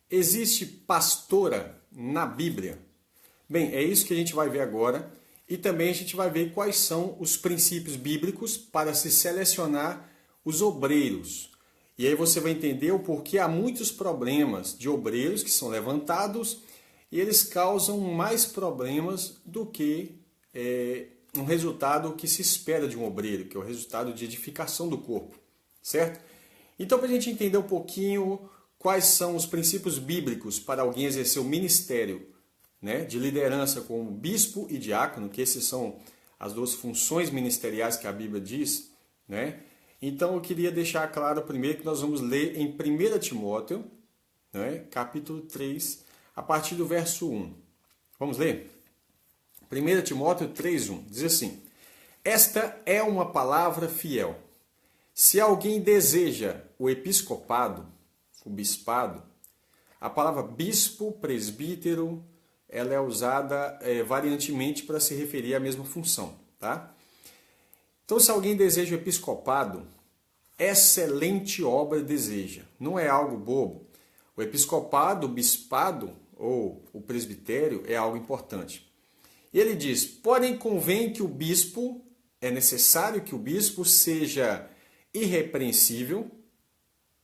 Existe pastora na Bíblia? Bem, é isso que a gente vai ver agora e também a gente vai ver quais são os princípios bíblicos para se selecionar os obreiros. E aí você vai entender o porquê há muitos problemas de obreiros que são levantados e eles causam mais problemas do que um resultado que se espera de um obreiro, que é o resultado de edificação do corpo, certo? Então, para a gente entender um pouquinho quais são os princípios bíblicos para alguém exercer o ministério, né, de liderança como bispo e diácono, que esses são as duas funções ministeriais que a Bíblia diz, né? Então eu queria deixar claro primeiro que nós vamos ler em 1 Timóteo, né, capítulo 3, a partir do verso 1. Vamos ler? 1 Timóteo 3:1 diz assim: Esta é uma palavra fiel. Se alguém deseja o episcopado, o bispado, a palavra bispo, presbítero, ela é usada variantemente para se referir à mesma função, tá? Então, se alguém deseja o episcopado, excelente obra deseja. Não é algo bobo. O episcopado, o bispado ou o presbitério é algo importante. E ele diz, porém convém que o bispo, é necessário que o bispo seja irrepreensível,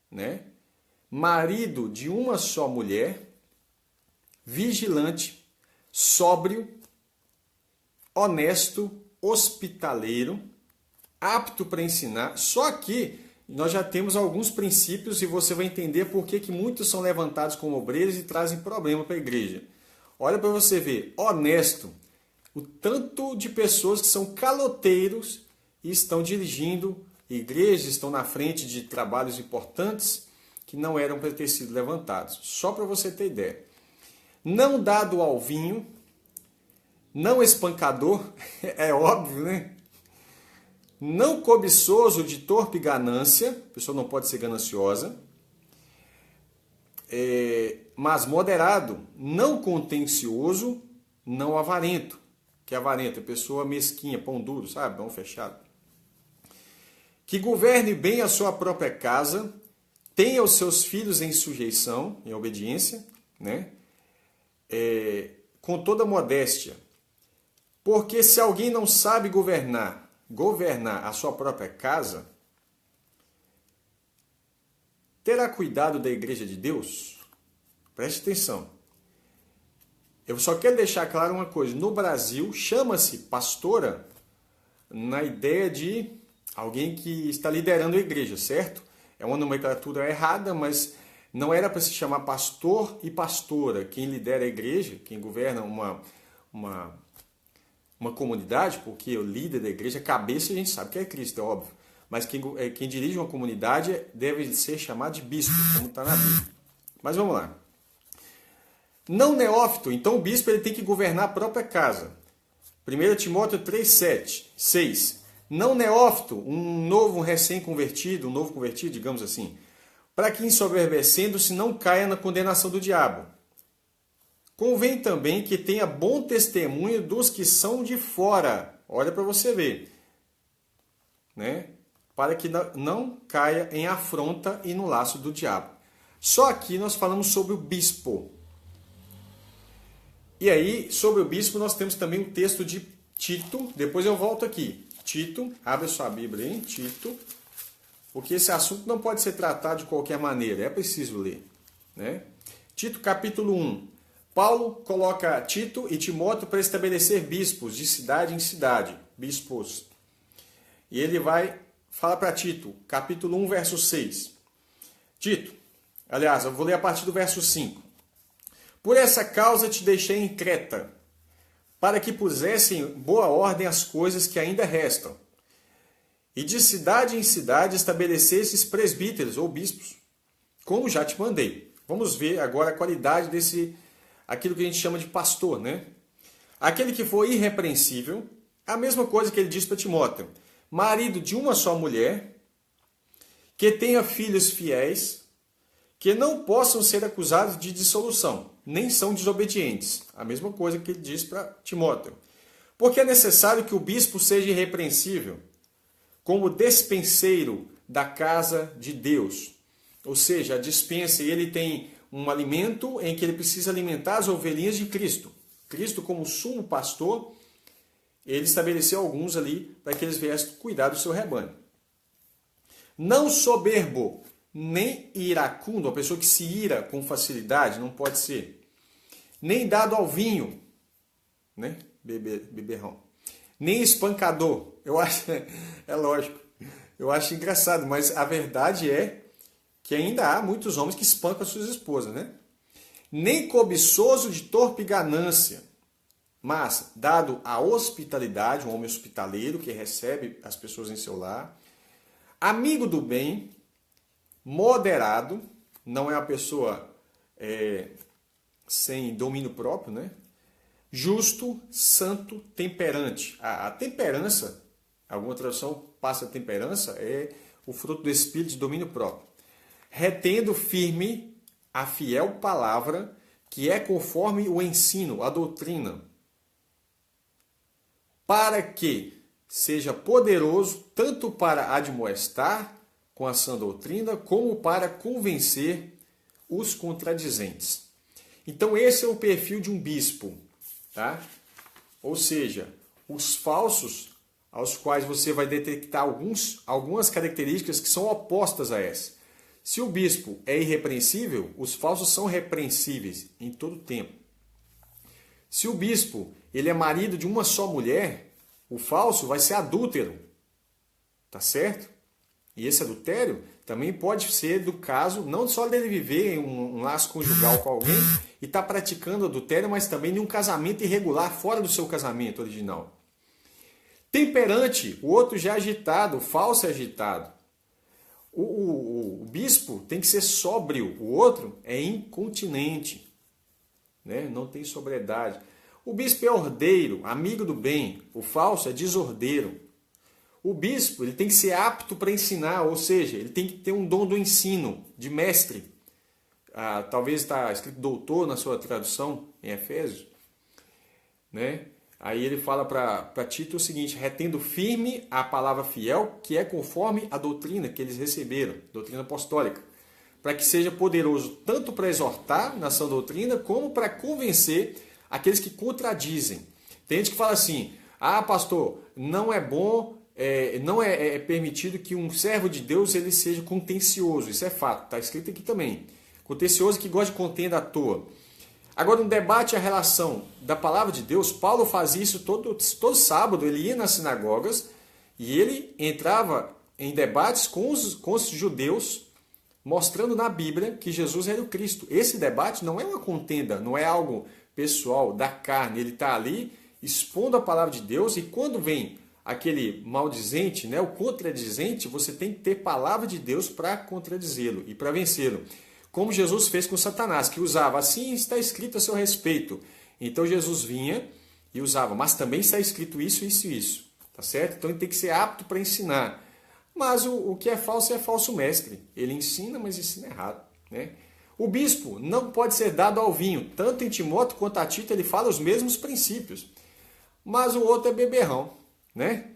né? Marido de uma só mulher, vigilante, sóbrio, honesto, hospitaleiro, apto para ensinar. Só aqui nós já temos alguns princípios e você vai entender por que muitos são levantados como obreiros e trazem problema para a igreja. Olha para você ver, honesto, o tanto de pessoas que são caloteiros e estão dirigindo igrejas, estão na frente de trabalhos importantes que não eram para ter sido levantados. Só para você ter ideia. Não dado ao vinho, não espancador, é óbvio, né? Não cobiçoso de torpe ganância, a pessoa não pode ser gananciosa, mas moderado, não contencioso, não avarento. Que é avarento, é pessoa mesquinha, pão duro, sabe? Pão fechado. Que governe bem a sua própria casa, tenha os seus filhos em sujeição, em obediência, né? Com toda modéstia. Porque se alguém não sabe governar a sua própria casa, terá cuidado da igreja de Deus? Preste atenção. Eu só quero deixar claro uma coisa. No Brasil, chama-se pastora na ideia de alguém que está liderando a igreja, certo? É uma nomenclatura errada, mas não era para se chamar pastor e pastora. Quem lidera a igreja, quem governa uma comunidade, porque o líder da igreja, a cabeça a gente sabe que é Cristo, é óbvio. Mas quem dirige uma comunidade deve ser chamado de bispo, como está na Bíblia. Mas vamos lá. Não neófito, então o bispo ele tem que governar a própria casa. 1 Timóteo 3:6. Não neófito, um novo recém-convertido, um novo convertido, digamos assim, para que ensoberbecendo-se não caia na condenação do diabo. Convém também que tenha bom testemunho dos que são de fora. Olha para você ver. Né? Para que não caia em afronta e no laço do diabo. Só aqui nós falamos sobre o bispo. E aí, sobre o bispo, nós temos também um texto de Tito. Depois eu volto aqui. Tito, abre sua Bíblia aí, Tito. Porque esse assunto não pode ser tratado de qualquer maneira. É preciso ler. Né? Tito, capítulo 1. Paulo coloca Tito e Timóteo para estabelecer bispos de cidade em cidade. Bispos. E ele vai falar para Tito, capítulo 1, verso 6. Tito, aliás, eu vou ler a partir do verso 5. Por essa causa te deixei em Creta, para que pusesse em boa ordem as coisas que ainda restam, e de cidade em cidade estabelecesses presbíteros ou bispos, como já te mandei. Vamos ver agora a qualidade aquilo que a gente chama de pastor, né? Aquele que for irrepreensível, a mesma coisa que ele diz para Timóteo, marido de uma só mulher, que tenha filhos fiéis, que não possam ser acusados de dissolução, nem são desobedientes. A mesma coisa que ele diz para Timóteo. Porque é necessário que o bispo seja irrepreensível, como despenseiro da casa de Deus. Ou seja, a dispensa, ele tem um alimento em que ele precisa alimentar as ovelhinhas de Cristo. Cristo, como sumo pastor, ele estabeleceu alguns ali para que eles viessem cuidar do seu rebanho. Não soberbo, nem iracundo, a pessoa que se ira com facilidade, não pode ser. Nem dado ao vinho, né? Beberrão. Nem espancador. Eu acho, é lógico, eu acho engraçado, mas a verdade é que ainda há muitos homens que espancam as suas esposas, né? Nem cobiçoso de torpe ganância, mas dado à hospitalidade, um homem hospitaleiro que recebe as pessoas em seu lar, amigo do bem, moderado, não é uma pessoa sem domínio próprio, né? Justo, santo, temperante. A temperança, alguma tradução passa temperança, é o fruto do espírito de domínio próprio. Retendo firme a fiel palavra, que é conforme o ensino, a doutrina, para que seja poderoso tanto para admoestar com a sã doutrina, como para convencer os contradizentes. Então esse é o perfil de um bispo, tá? Ou seja, os falsos, aos quais você vai detectar algumas características que são opostas a essa. Se o bispo é irrepreensível, os falsos são repreensíveis em todo tempo. Se o bispo ele é marido de uma só mulher, o falso vai ser adúltero. Tá certo? E esse adultério também pode ser do caso, não só dele viver em um laço conjugal com alguém e estar praticando adultério, mas também de um casamento irregular fora do seu casamento original. Temperante, o outro já é agitado, o falso é agitado. O bispo tem que ser sóbrio, o outro é incontinente, né? Não tem sobriedade. O bispo é ordeiro, amigo do bem, o falso é desordeiro. O bispo ele tem que ser apto para ensinar, ou seja, ele tem que ter um dom do ensino, de mestre. Talvez está escrito doutor na sua tradução em Efésios, né? Aí ele fala para Tito o seguinte: retendo firme a palavra fiel, que é conforme a doutrina que eles receberam, doutrina apostólica, para que seja poderoso tanto para exortar na sã doutrina, como para convencer aqueles que contradizem. Tem gente que fala assim: pastor, não é bom, não é permitido que um servo de Deus ele seja contencioso. Isso é fato, está escrito aqui também. Contencioso que gosta de contenda à toa. Agora, um debate a relação da palavra de Deus, Paulo fazia isso todo sábado, ele ia nas sinagogas e ele entrava em debates com os judeus, mostrando na Bíblia que Jesus era o Cristo. Esse debate não é uma contenda, não é algo pessoal, da carne, ele está ali expondo a palavra de Deus, e quando vem aquele maldizente, né, o contradizente, você tem que ter palavra de Deus para contradizê-lo e para vencê-lo. Como Jesus fez com Satanás, que usava, assim está escrito a seu respeito. Então Jesus vinha e usava, mas também está escrito isso, isso e isso. Tá certo? Então ele tem que ser apto para ensinar. Mas o que é falso mestre. Ele ensina, mas ensina errado, né? O bispo não pode ser dado ao vinho. Tanto em Timóteo quanto a Tito ele fala os mesmos princípios. Mas o outro é beberrão, né?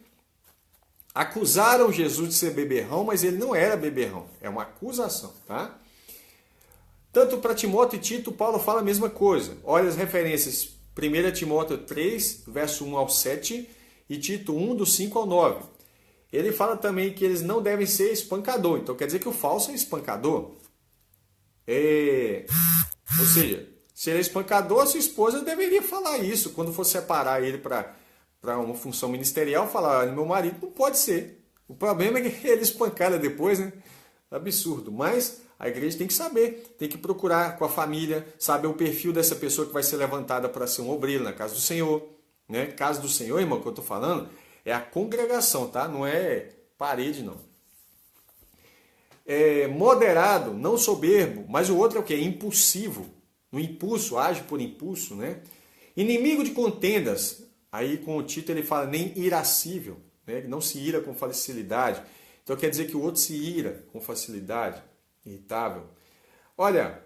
Acusaram Jesus de ser beberrão, mas ele não era beberrão. É uma acusação, tá? Tanto para Timóteo e Tito, Paulo fala a mesma coisa. Olha as referências. 1 Timóteo 3, verso 1 ao 7 e Tito 1, do 5 ao 9. Ele fala também que eles não devem ser espancador. Então quer dizer que o falso é espancador. Ou seja, se ele é espancador, a sua esposa deveria falar isso. Quando for separar ele para uma função ministerial, falar: meu marido não pode ser. O problema é que ele espancada depois, né? Absurdo. Mas a igreja tem que saber, tem que procurar com a família, saber o perfil dessa pessoa que vai ser levantada para ser um obreiro na casa do Senhor. Né? Casa do Senhor, irmão, que eu estou falando, é a congregação, tá? Não é parede, não. Moderado, não soberbo, mas o outro é o quê? Impulsivo. No impulso, age por impulso, né? Inimigo de contendas. Aí com o Tito ele fala nem irascível, né? Não se ira com facilidade. Então quer dizer que o outro se ira com facilidade, irritável. Olha,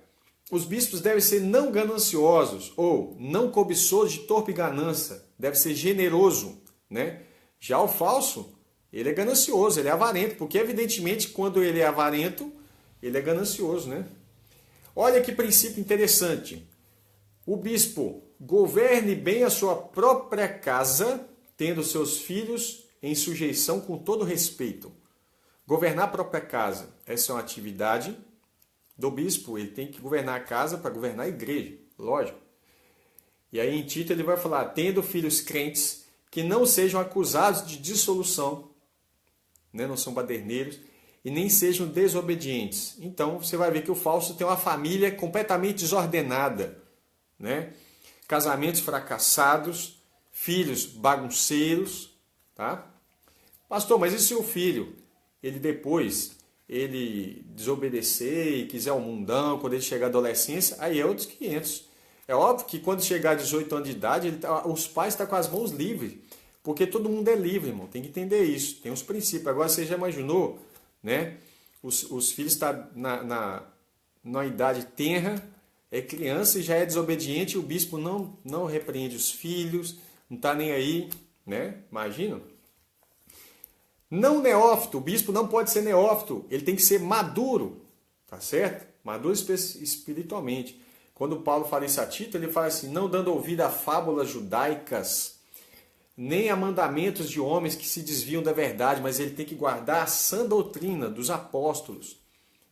os bispos devem ser não gananciosos ou não cobiçosos de torpe ganância. Deve ser generoso, né? Já o falso, ele é ganancioso, ele é avarento, porque evidentemente quando ele é avarento, ele é ganancioso, né? Olha que princípio interessante. O bispo governe bem a sua própria casa, tendo seus filhos em sujeição com todo respeito. Governar a própria casa, essa é uma atividade do bispo. Ele tem que governar a casa para governar a igreja, lógico. E aí em Tito ele vai falar, tendo filhos crentes que não sejam acusados de dissolução, né? Não são baderneiros, e nem sejam desobedientes. Então você vai ver que o falso tem uma família completamente desordenada, né? Casamentos fracassados, filhos bagunceiros, tá? Pastor, mas e se o filho, ele desobedecer e quiser o mundão, quando ele chegar à adolescência, aí é outros 500. É óbvio que quando chegar a 18 anos de idade, os pais estão com as mãos livres, porque todo mundo é livre, irmão, tem que entender isso, tem uns princípios. Agora você já imaginou, né? Os filhos estão na idade tenra, é criança e já é desobediente, o bispo não repreende os filhos, não está nem aí, né? Imagina. Não neófito, o bispo não pode ser neófito, ele tem que ser maduro, tá certo? Maduro espiritualmente. Quando Paulo fala isso a Tito, ele fala assim, não dando ouvido a fábulas judaicas, nem a mandamentos de homens que se desviam da verdade, mas ele tem que guardar a sã doutrina dos apóstolos,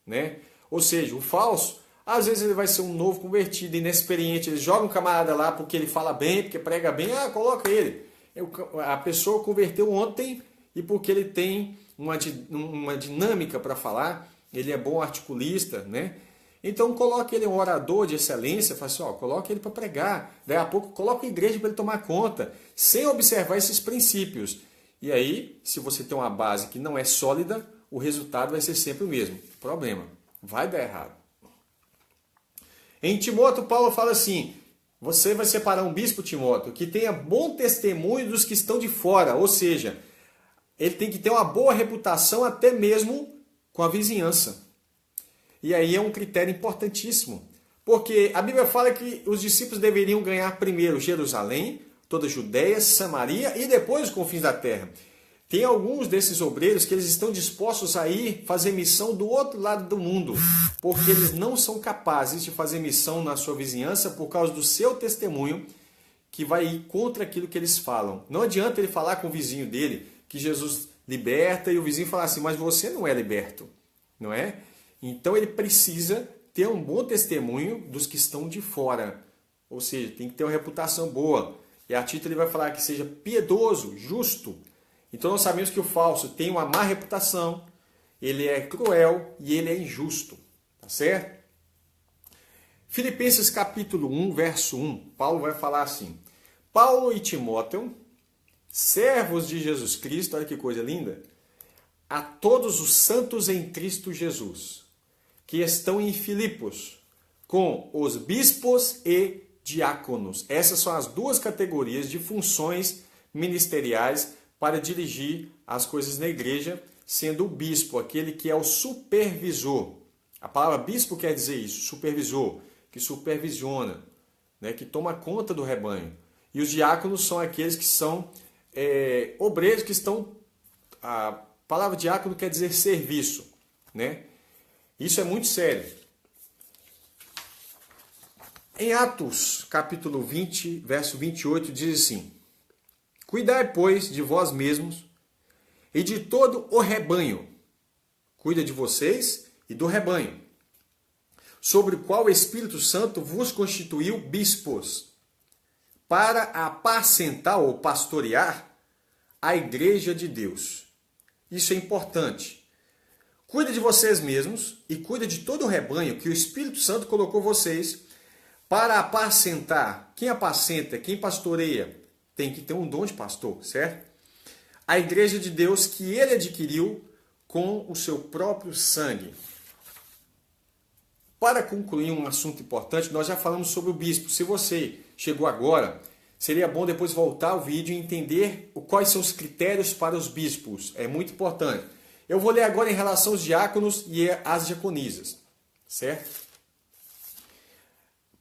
né? Ou seja, o falso, às vezes ele vai ser um novo convertido, inexperiente, ele joga um camarada lá porque ele fala bem, porque prega bem, coloca ele. A pessoa converteu ontem e porque ele tem uma dinâmica para falar, ele é bom articulista, né? Então coloque ele um orador de excelência, fala assim, coloque ele para pregar, daí a pouco coloca a igreja para ele tomar conta, sem observar esses princípios. E aí, se você tem uma base que não é sólida, o resultado vai ser sempre o mesmo. Problema, vai dar errado. Em Timóteo, Paulo fala assim, você vai separar um bispo, Timóteo, que tenha bom testemunho dos que estão de fora, ou seja, ele tem que ter uma boa reputação até mesmo com a vizinhança. E aí é um critério importantíssimo, porque a Bíblia fala que os discípulos deveriam ganhar primeiro Jerusalém, toda a Judéia, Samaria e depois os confins da terra. Tem alguns desses obreiros que eles estão dispostos a ir fazer missão do outro lado do mundo, porque eles não são capazes de fazer missão na sua vizinhança por causa do seu testemunho, que vai ir contra aquilo que eles falam. Não adianta ele falar com o vizinho dele que Jesus liberta e o vizinho falar assim, mas você não é liberto, não é? Então ele precisa ter um bom testemunho dos que estão de fora. Ou seja, tem que ter uma reputação boa. E a Tito ele vai falar que seja piedoso, justo. Então nós sabemos que o falso tem uma má reputação, ele é cruel e ele é injusto. Tá certo? Filipenses capítulo 1, verso 1, Paulo vai falar assim, Paulo e Timóteo, servos de Jesus Cristo, olha que coisa linda, a todos os santos em Cristo Jesus, que estão em Filipos, com os bispos e diáconos. Essas são as duas categorias de funções ministeriais para dirigir as coisas na igreja, sendo o bispo aquele que é o supervisor. A palavra bispo quer dizer isso, supervisor, que supervisiona, né, que toma conta do rebanho. E os diáconos são aqueles que são obreiros que estão... A palavra diácono quer dizer serviço, né? Isso é muito sério. Em Atos, capítulo 20, verso 28, diz assim, cuidai, pois, de vós mesmos e de todo o rebanho. Cuida de vocês e do rebanho, sobre o qual o Espírito Santo vos constituiu bispos, para apacentar ou pastorear a igreja de Deus. Isso é importante. Cuida de vocês mesmos e cuida de todo o rebanho que o Espírito Santo colocou vocês para apacentar. Quem apacenta, quem pastoreia, tem que ter um dom de pastor, certo? A igreja de Deus que ele adquiriu com o seu próprio sangue. Para concluir um assunto importante, nós já falamos sobre o bispo. Se você chegou agora, seria bom depois voltar ao vídeo e entender quais são os critérios para os bispos. É muito importante. Eu vou ler agora em relação aos diáconos e às diaconisas, certo?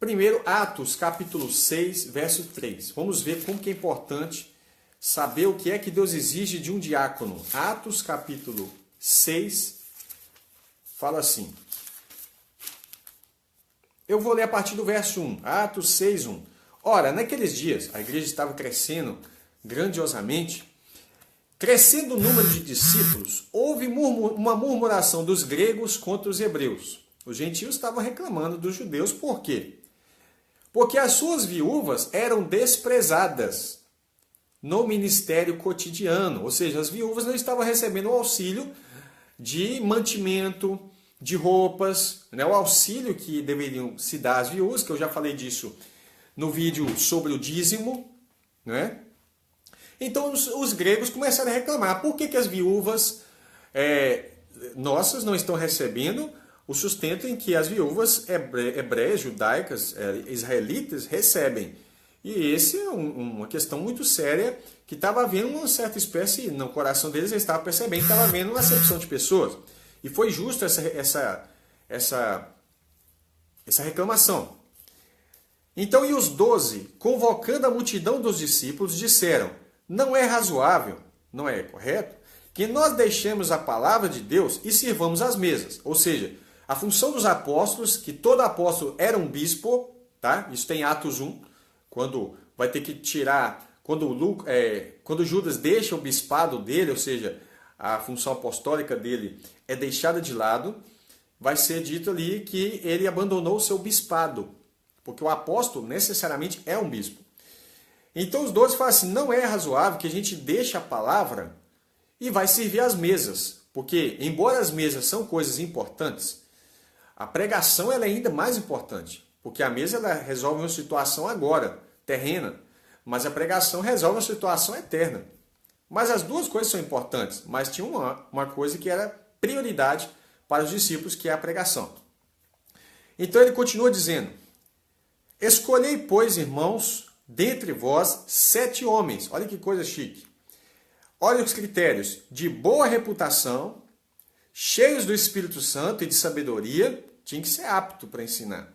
Primeiro, Atos, capítulo 6, verso 3. Vamos ver como que é importante saber o que é que Deus exige de um diácono. Atos, capítulo 6, fala assim. Eu vou ler a partir do verso 1, Atos 6, 1. Ora, naqueles dias, a igreja estava crescendo grandiosamente. Crescendo o número de discípulos, houve uma murmuração dos gregos contra os hebreus. Os gentios estavam reclamando dos judeus, por quê? Porque as suas viúvas eram desprezadas no ministério cotidiano, ou seja, as viúvas não estavam recebendo o auxílio de mantimento, de roupas, né? O auxílio que deveriam se dar às viúvas, que eu já falei disso no vídeo sobre o dízimo, né? Então os gregos começaram a reclamar. Por que as viúvas nossas não estão recebendo o sustento em que as viúvas hebreias, judaicas, israelitas recebem? E esse é uma questão muito séria, que estava havendo uma certa espécie, no coração deles eles estavam percebendo que estava havendo uma acepção de pessoas. E foi justo essa reclamação. Então, e os 12, convocando a multidão dos discípulos, disseram: não é razoável, não é correto, que nós deixemos a palavra de Deus e sirvamos as mesas. Ou seja, a função dos apóstolos, que todo apóstolo era um bispo, tá? Isso tem Atos 1, quando vai ter que tirar, quando Judas deixa o bispado dele, ou seja, a função apostólica dele é deixada de lado, vai ser dito ali que ele abandonou o seu bispado, porque o apóstolo necessariamente é um bispo. Então os 12 falam assim, não é razoável que a gente deixe a palavra e vai servir as mesas, porque embora as mesas são coisas importantes, a pregação ela é ainda mais importante, porque a mesa ela resolve uma situação agora, terrena, mas a pregação resolve uma situação eterna. Mas as duas coisas são importantes, mas tinha uma coisa que era prioridade para os discípulos, que é a pregação. Então ele continua dizendo, escolhei, pois, irmãos, dentre vós 7 homens, olha que coisa chique, olha os critérios, de boa reputação, cheios do Espírito Santo e de sabedoria, tinha que ser apto para ensinar,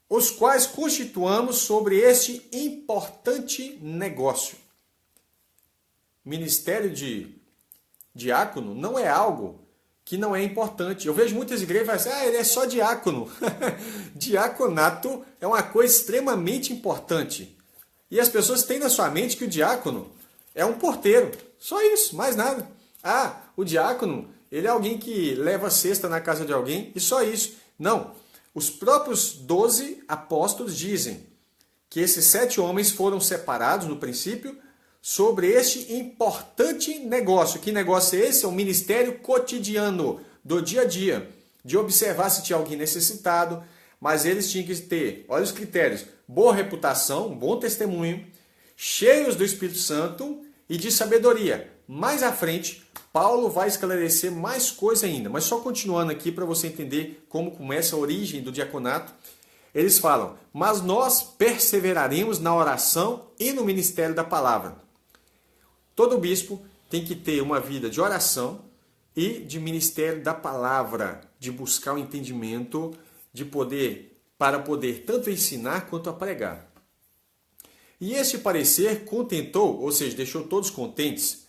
os quais constituamos sobre este importante negócio. Ministério de diácono não é algo que não é importante. Eu vejo muitas igrejas que falam assim, ele é só diácono. Diaconato é uma coisa extremamente importante. E as pessoas têm na sua mente que o diácono é um porteiro. Só isso, mais nada. O diácono, ele é alguém que leva a cesta na casa de alguém e só isso. Não. Os próprios 12 apóstolos dizem que esses 7 homens foram separados no princípio sobre este importante negócio. Que negócio é esse? É o ministério cotidiano, do dia a dia, de observar se tinha alguém necessitado, mas eles tinham que ter, olha os critérios, boa reputação, bom testemunho, cheios do Espírito Santo e de sabedoria. Mais à frente, Paulo vai esclarecer mais coisa ainda, mas só continuando aqui para você entender como começa a origem do diaconato. Eles falam, mas nós perseveraremos na oração e no ministério da palavra. Todo bispo tem que ter uma vida de oração e de ministério da palavra, de buscar o entendimento, para poder tanto ensinar quanto a pregar. E este parecer contentou, ou seja, deixou todos contentes,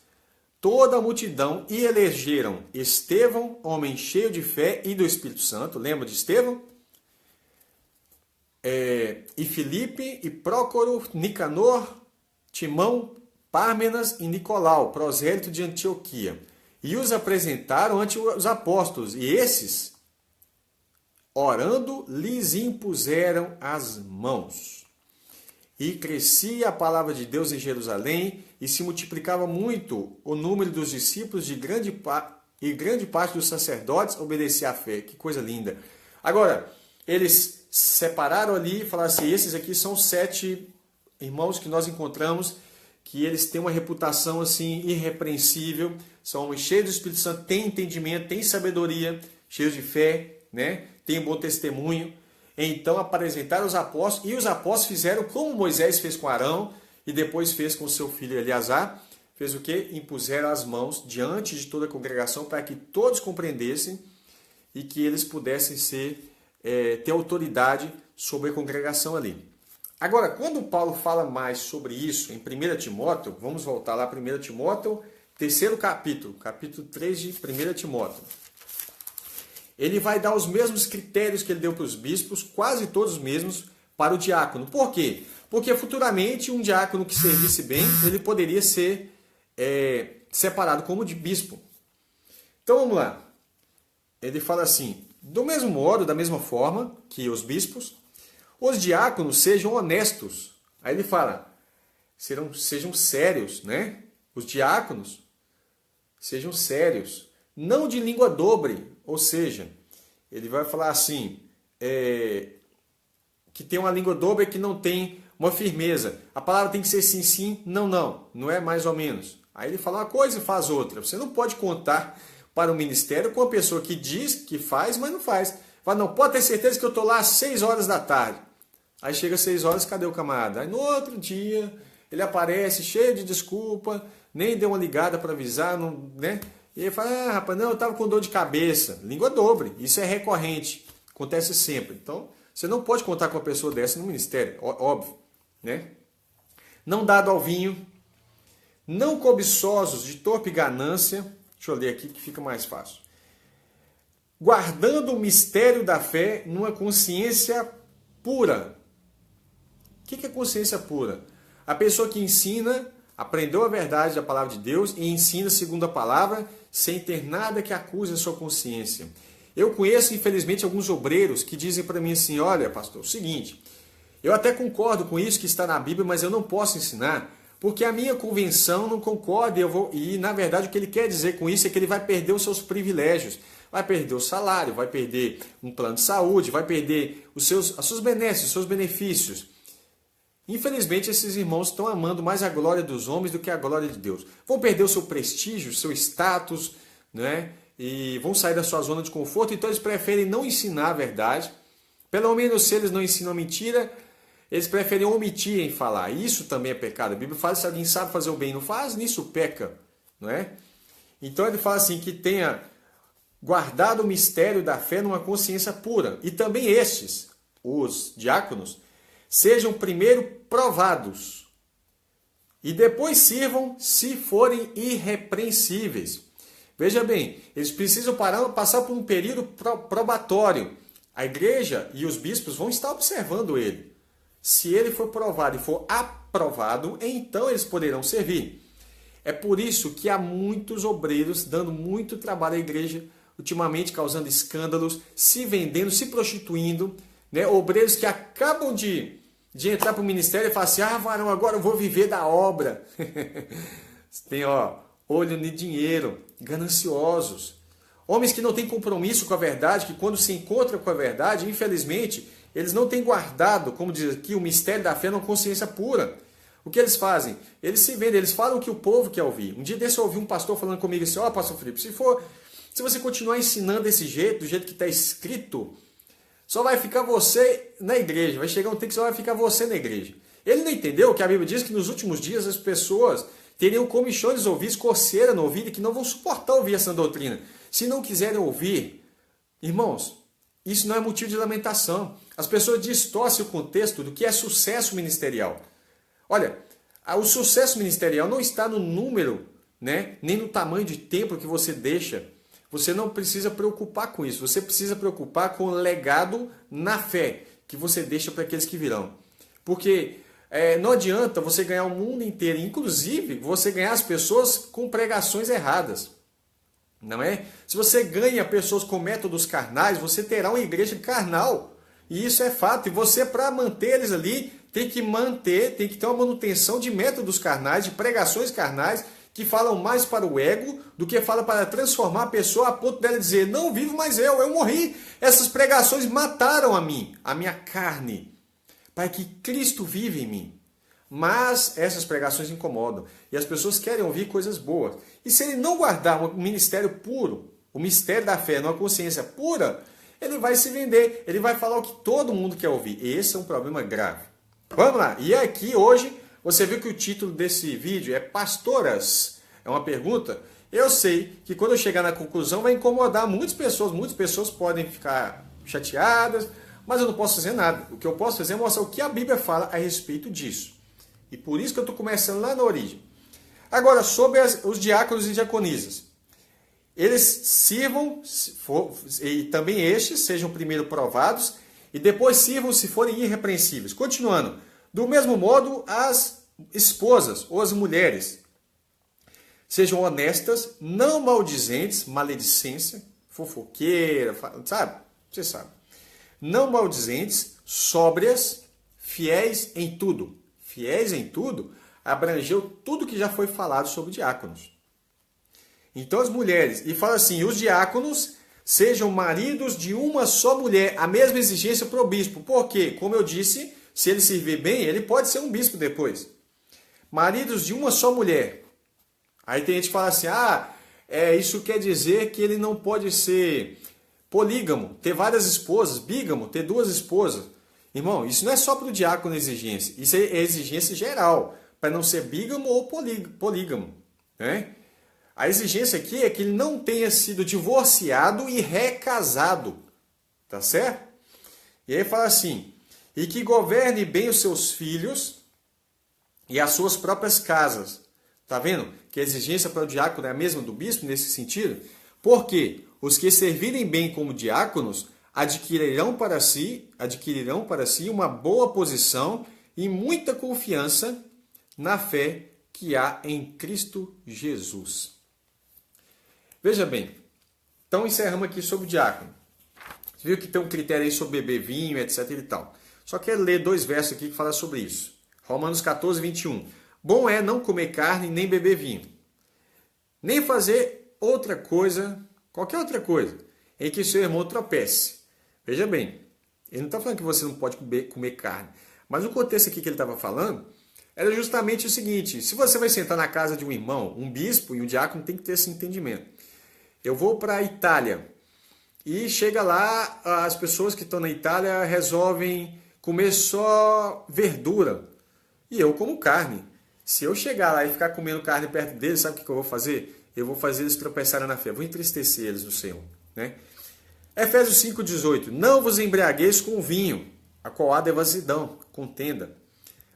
toda a multidão, e elegeram Estevão, homem cheio de fé e do Espírito Santo, lembra de Estevão? E Filipe, e Prócoro, Nicanor, Timão, Pármenas e Nicolau, prosélito de Antioquia. E os apresentaram ante os apóstolos, e esses, orando, lhes impuseram as mãos. E crescia a palavra de Deus em Jerusalém, e se multiplicava muito o número dos discípulos, e grande parte dos sacerdotes obedecia à fé. Que coisa linda. Agora, eles separaram ali e falaram assim, esses aqui são 7 irmãos que nós encontramos, que eles têm uma reputação assim irrepreensível, são homens cheios do Espírito Santo, têm entendimento, têm sabedoria, cheios de fé, né? Têm bom testemunho. Então apresentaram os apóstolos, e os apóstolos fizeram como Moisés fez com Arão, e depois fez com seu filho Eleazar. Fez o quê? Impuseram as mãos diante de toda a congregação para que todos compreendessem e que eles pudessem ter autoridade sobre a congregação ali. Agora, quando Paulo fala mais sobre isso em 1 Timóteo, vamos voltar lá, 1 Timóteo, terceiro capítulo 3 de 1 Timóteo. ele vai dar os mesmos critérios que ele deu para os bispos, quase todos os mesmos, para o diácono. Por quê? Porque futuramente um diácono que servisse bem, ele poderia ser separado como de bispo. Então vamos lá. Ele fala assim: do mesmo modo, da mesma forma que os bispos, os diáconos sejam honestos. Aí ele fala, sejam sérios, né? Os diáconos sejam sérios, não de língua dobre, ou seja, ele vai falar assim, que tem uma língua dobre que não tem uma firmeza. A palavra tem que ser sim, sim, não, não. Não é mais ou menos. Aí ele fala uma coisa e faz outra. Você não pode contar para o ministério com uma pessoa que diz que faz, mas não faz. Fala, não, pode ter certeza que eu estou lá às 6 horas da tarde. Aí chega às 6 horas, cadê o camarada? Aí no outro dia, ele aparece cheio de desculpa, nem deu uma ligada para avisar, não, né? E ele fala, rapaz, não, eu estava com dor de cabeça. Língua dobre, isso é recorrente, acontece sempre. Então, você não pode contar com uma pessoa dessa no ministério, óbvio, né? Não dado ao vinho, não cobiçosos de torpe ganância. Deixa eu ler aqui que fica mais fácil. Guardando o mistério da fé numa consciência pura. O que é consciência pura? A pessoa que ensina, aprendeu a verdade da palavra de Deus e ensina segundo a palavra, sem ter nada que acuse a sua consciência. Eu conheço, infelizmente, alguns obreiros que dizem para mim assim, olha, pastor, é o seguinte, eu até concordo com isso que está na Bíblia, mas eu não posso ensinar, porque a minha convenção não concorda e, na verdade, o que ele quer dizer com isso é que ele vai perder os seus privilégios, vai perder o salário, vai perder um plano de saúde, vai perder os seus benesses, os seus benefícios. Infelizmente, esses irmãos estão amando mais a glória dos homens do que a glória de Deus. Vão perder o seu prestígio, o seu status, né? E vão sair da sua zona de conforto, então eles preferem não ensinar a verdade. Pelo menos se eles não ensinam a mentira, eles preferem omitir em falar. Isso também é pecado. A Bíblia fala, se alguém sabe fazer o bem e não faz, nisso peca. Não é? Então ele fala assim, que tenha guardado o mistério da fé numa consciência pura. E também estes, os diáconos, sejam primeiro provados e depois sirvam se forem irrepreensíveis. Veja bem, eles precisam passar por um período probatório. A igreja e os bispos vão estar observando ele. Se ele for provado e for aprovado, então eles poderão servir. É por isso que há muitos obreiros dando muito trabalho à igreja, ultimamente causando escândalos, se vendendo, se prostituindo, né? Obreiros que acabam de entrar para o ministério e falar assim, varão, agora eu vou viver da obra. Tem, olho no dinheiro, gananciosos. Homens que não têm compromisso com a verdade, que quando se encontram com a verdade, infelizmente, eles não têm guardado, como diz aqui, o mistério da fé numa consciência pura. O que eles fazem? Eles se vendem, eles falam o que o povo quer ouvir. Um dia desse eu ouvi um pastor falando comigo assim, pastor Felipe, se você continuar ensinando desse jeito, do jeito que está escrito, só vai ficar você na igreja. Vai chegar um tempo que só vai ficar você na igreja. Ele não entendeu que a Bíblia diz que nos últimos dias as pessoas teriam comichões nos ouvidos, coceira no ouvido, e que não vão suportar ouvir essa doutrina. Se não quiserem ouvir, irmãos, isso não é motivo de lamentação. As pessoas distorcem o contexto do que é sucesso ministerial. Olha, o sucesso ministerial não está no número, né, nem no tamanho de templo que você deixa. Você não precisa preocupar com isso. Você precisa preocupar com o legado na fé que você deixa para aqueles que virão. Porque não adianta você ganhar o mundo inteiro, inclusive você ganhar as pessoas com pregações erradas. Não é? Se você ganha pessoas com métodos carnais, você terá uma igreja carnal. E isso é fato. E você, para manter eles ali, tem que ter uma manutenção de métodos carnais, de pregações carnais, que falam mais para o ego do que fala para transformar a pessoa a ponto dela dizer, não vivo mais eu morri. Essas pregações mataram a mim, a minha carne, para que Cristo vive em mim. Mas essas pregações incomodam e as pessoas querem ouvir coisas boas. E se ele não guardar um ministério puro, o mistério da fé numa consciência pura, ele vai se vender, ele vai falar o que todo mundo quer ouvir. Esse é um problema grave. Vamos lá, e aqui hoje você viu que o título desse vídeo é Pastoras? É uma pergunta? Eu sei que quando eu chegar na conclusão vai incomodar muitas pessoas podem ficar chateadas, mas eu não posso fazer nada. O que eu posso fazer é mostrar o que a Bíblia fala a respeito disso. E por isso que eu estou começando lá na origem. Agora, sobre os diáconos e diaconisas. eles sirvam, e também estes sejam primeiro provados, e depois sirvam se forem irrepreensíveis. Continuando, do mesmo modo, as esposas ou as mulheres sejam honestas, não maldizentes, maledicência, fofoqueira, sabe? Você sabe. Não maldizentes, sóbrias, fiéis em tudo. Fiéis em tudo abrangeu tudo que já foi falado sobre diáconos. Então as mulheres, e fala assim, os diáconos sejam maridos de uma só mulher, a mesma exigência para o bispo. Por quê? Como eu disse, se ele servir bem, ele pode ser um bispo depois. Maridos de uma só mulher. Aí tem gente que fala assim, isso quer dizer que ele não pode ser polígamo, ter várias esposas, bígamo, ter 2 esposas. Irmão, isso não é só para o diácono exigência, isso é exigência geral, para não ser bígamo ou polígamo, né? A exigência aqui é que ele não tenha sido divorciado e recasado, tá certo? E aí fala assim, e que governe bem os seus filhos e as suas próprias casas. Tá vendo? Que a exigência para o diácono é a mesma do bispo nesse sentido? Porque os que servirem bem como diáconos adquirirão para si uma boa posição e muita confiança na fé que há em Cristo Jesus. Veja bem, então encerramos aqui sobre o diácono. Você viu que tem um critério aí sobre beber vinho, etc e tal. Só quero ler 2 versos aqui que falam sobre isso. Romanos 14, 21. Bom é não comer carne nem beber vinho, nem fazer outra coisa, qualquer outra coisa, em que seu irmão tropece. Veja bem, ele não está falando que você não pode comer carne, mas o contexto aqui que ele estava falando era justamente o seguinte, se você vai sentar na casa de um irmão, um bispo e um diácono tem que ter esse entendimento. Eu vou para a Itália e chega lá, as pessoas que estão na Itália resolvem comer só verdura e eu como carne. Se eu chegar lá e ficar comendo carne perto deles, sabe o que eu vou fazer? Eu vou fazer eles tropeçarem na fé, vou entristecer eles no Senhor, né? Efésios 5,18. Não vos embriagueis com vinho, a qual há devassidão, contenda,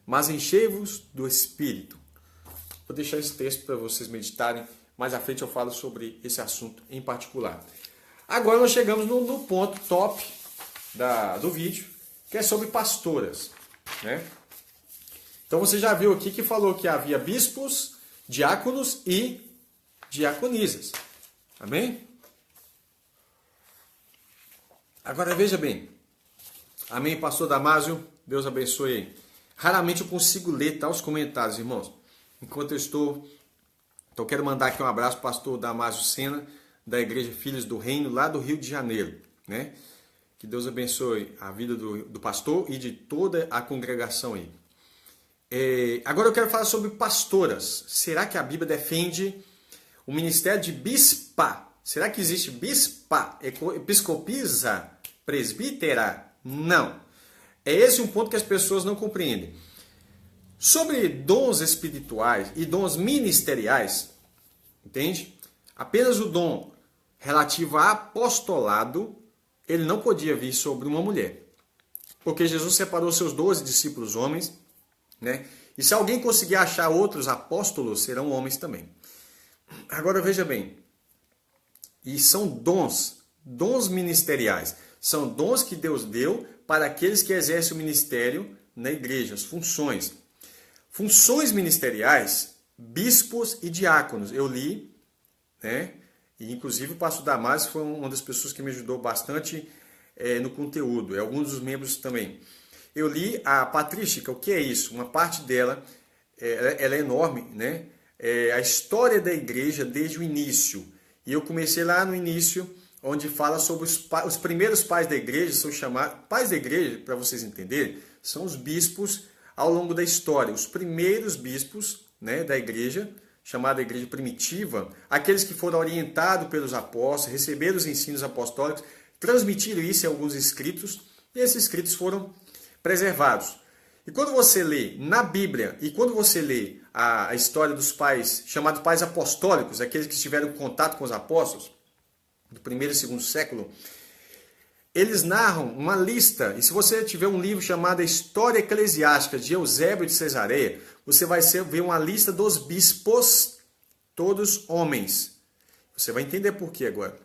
mas enchei-vos do Espírito. Vou deixar esse texto para vocês meditarem. Mais à frente eu falo sobre esse assunto em particular. Agora nós chegamos no ponto top do vídeo, que é sobre pastoras, né? Então você já viu aqui que falou que havia bispos, diáconos e diaconisas. Amém? Agora veja bem. Amém, pastor Damásio? Deus abençoe aí. Raramente eu consigo ler os comentários, irmãos. Enquanto eu estou... Então eu quero mandar aqui um abraço para o pastor Damásio Sena, da Igreja Filhos do Reino, lá do Rio de Janeiro, né? Que Deus abençoe a vida do pastor e de toda a congregação aí. Agora eu quero falar sobre pastoras. Será que a Bíblia defende o ministério de bispa? Será que existe bispa, episcopisa, presbítera? Não. É esse um ponto que as pessoas não compreendem. Sobre dons espirituais e dons ministeriais, entende? Apenas o dom relativo a apostolado, ele não podia vir sobre uma mulher. Porque Jesus separou seus 12 discípulos homens, né? E se alguém conseguir achar outros apóstolos, serão homens também. Agora veja bem, e são dons ministeriais, são dons que Deus deu para aqueles que exercem o ministério na igreja, as funções. Funções ministeriais, bispos e diáconos, eu li, né? E inclusive o pastor Damásio foi uma das pessoas que me ajudou bastante no conteúdo, e alguns dos membros também. Eu li a patrística, o que é isso? Uma parte dela, ela é enorme, né? A história da igreja desde o início. E eu comecei lá no início, onde fala sobre os primeiros pais da igreja, são chamados... Pais da igreja, para vocês entenderem, são os bispos ao longo da história. Os primeiros bispos, né, da igreja, chamada igreja primitiva, aqueles que foram orientados pelos apóstolos, receberam os ensinos apostólicos, transmitiram isso em alguns escritos, e esses escritos foram preservados. E quando você lê na Bíblia, e quando você lê a história dos pais, chamados pais apostólicos, aqueles que tiveram contato com os apóstolos, do primeiro e segundo século, eles narram uma lista, e se você tiver um livro chamado História Eclesiástica, de Eusébio de Cesareia, você vai ver uma lista dos bispos, todos homens. Você vai entender por quê agora.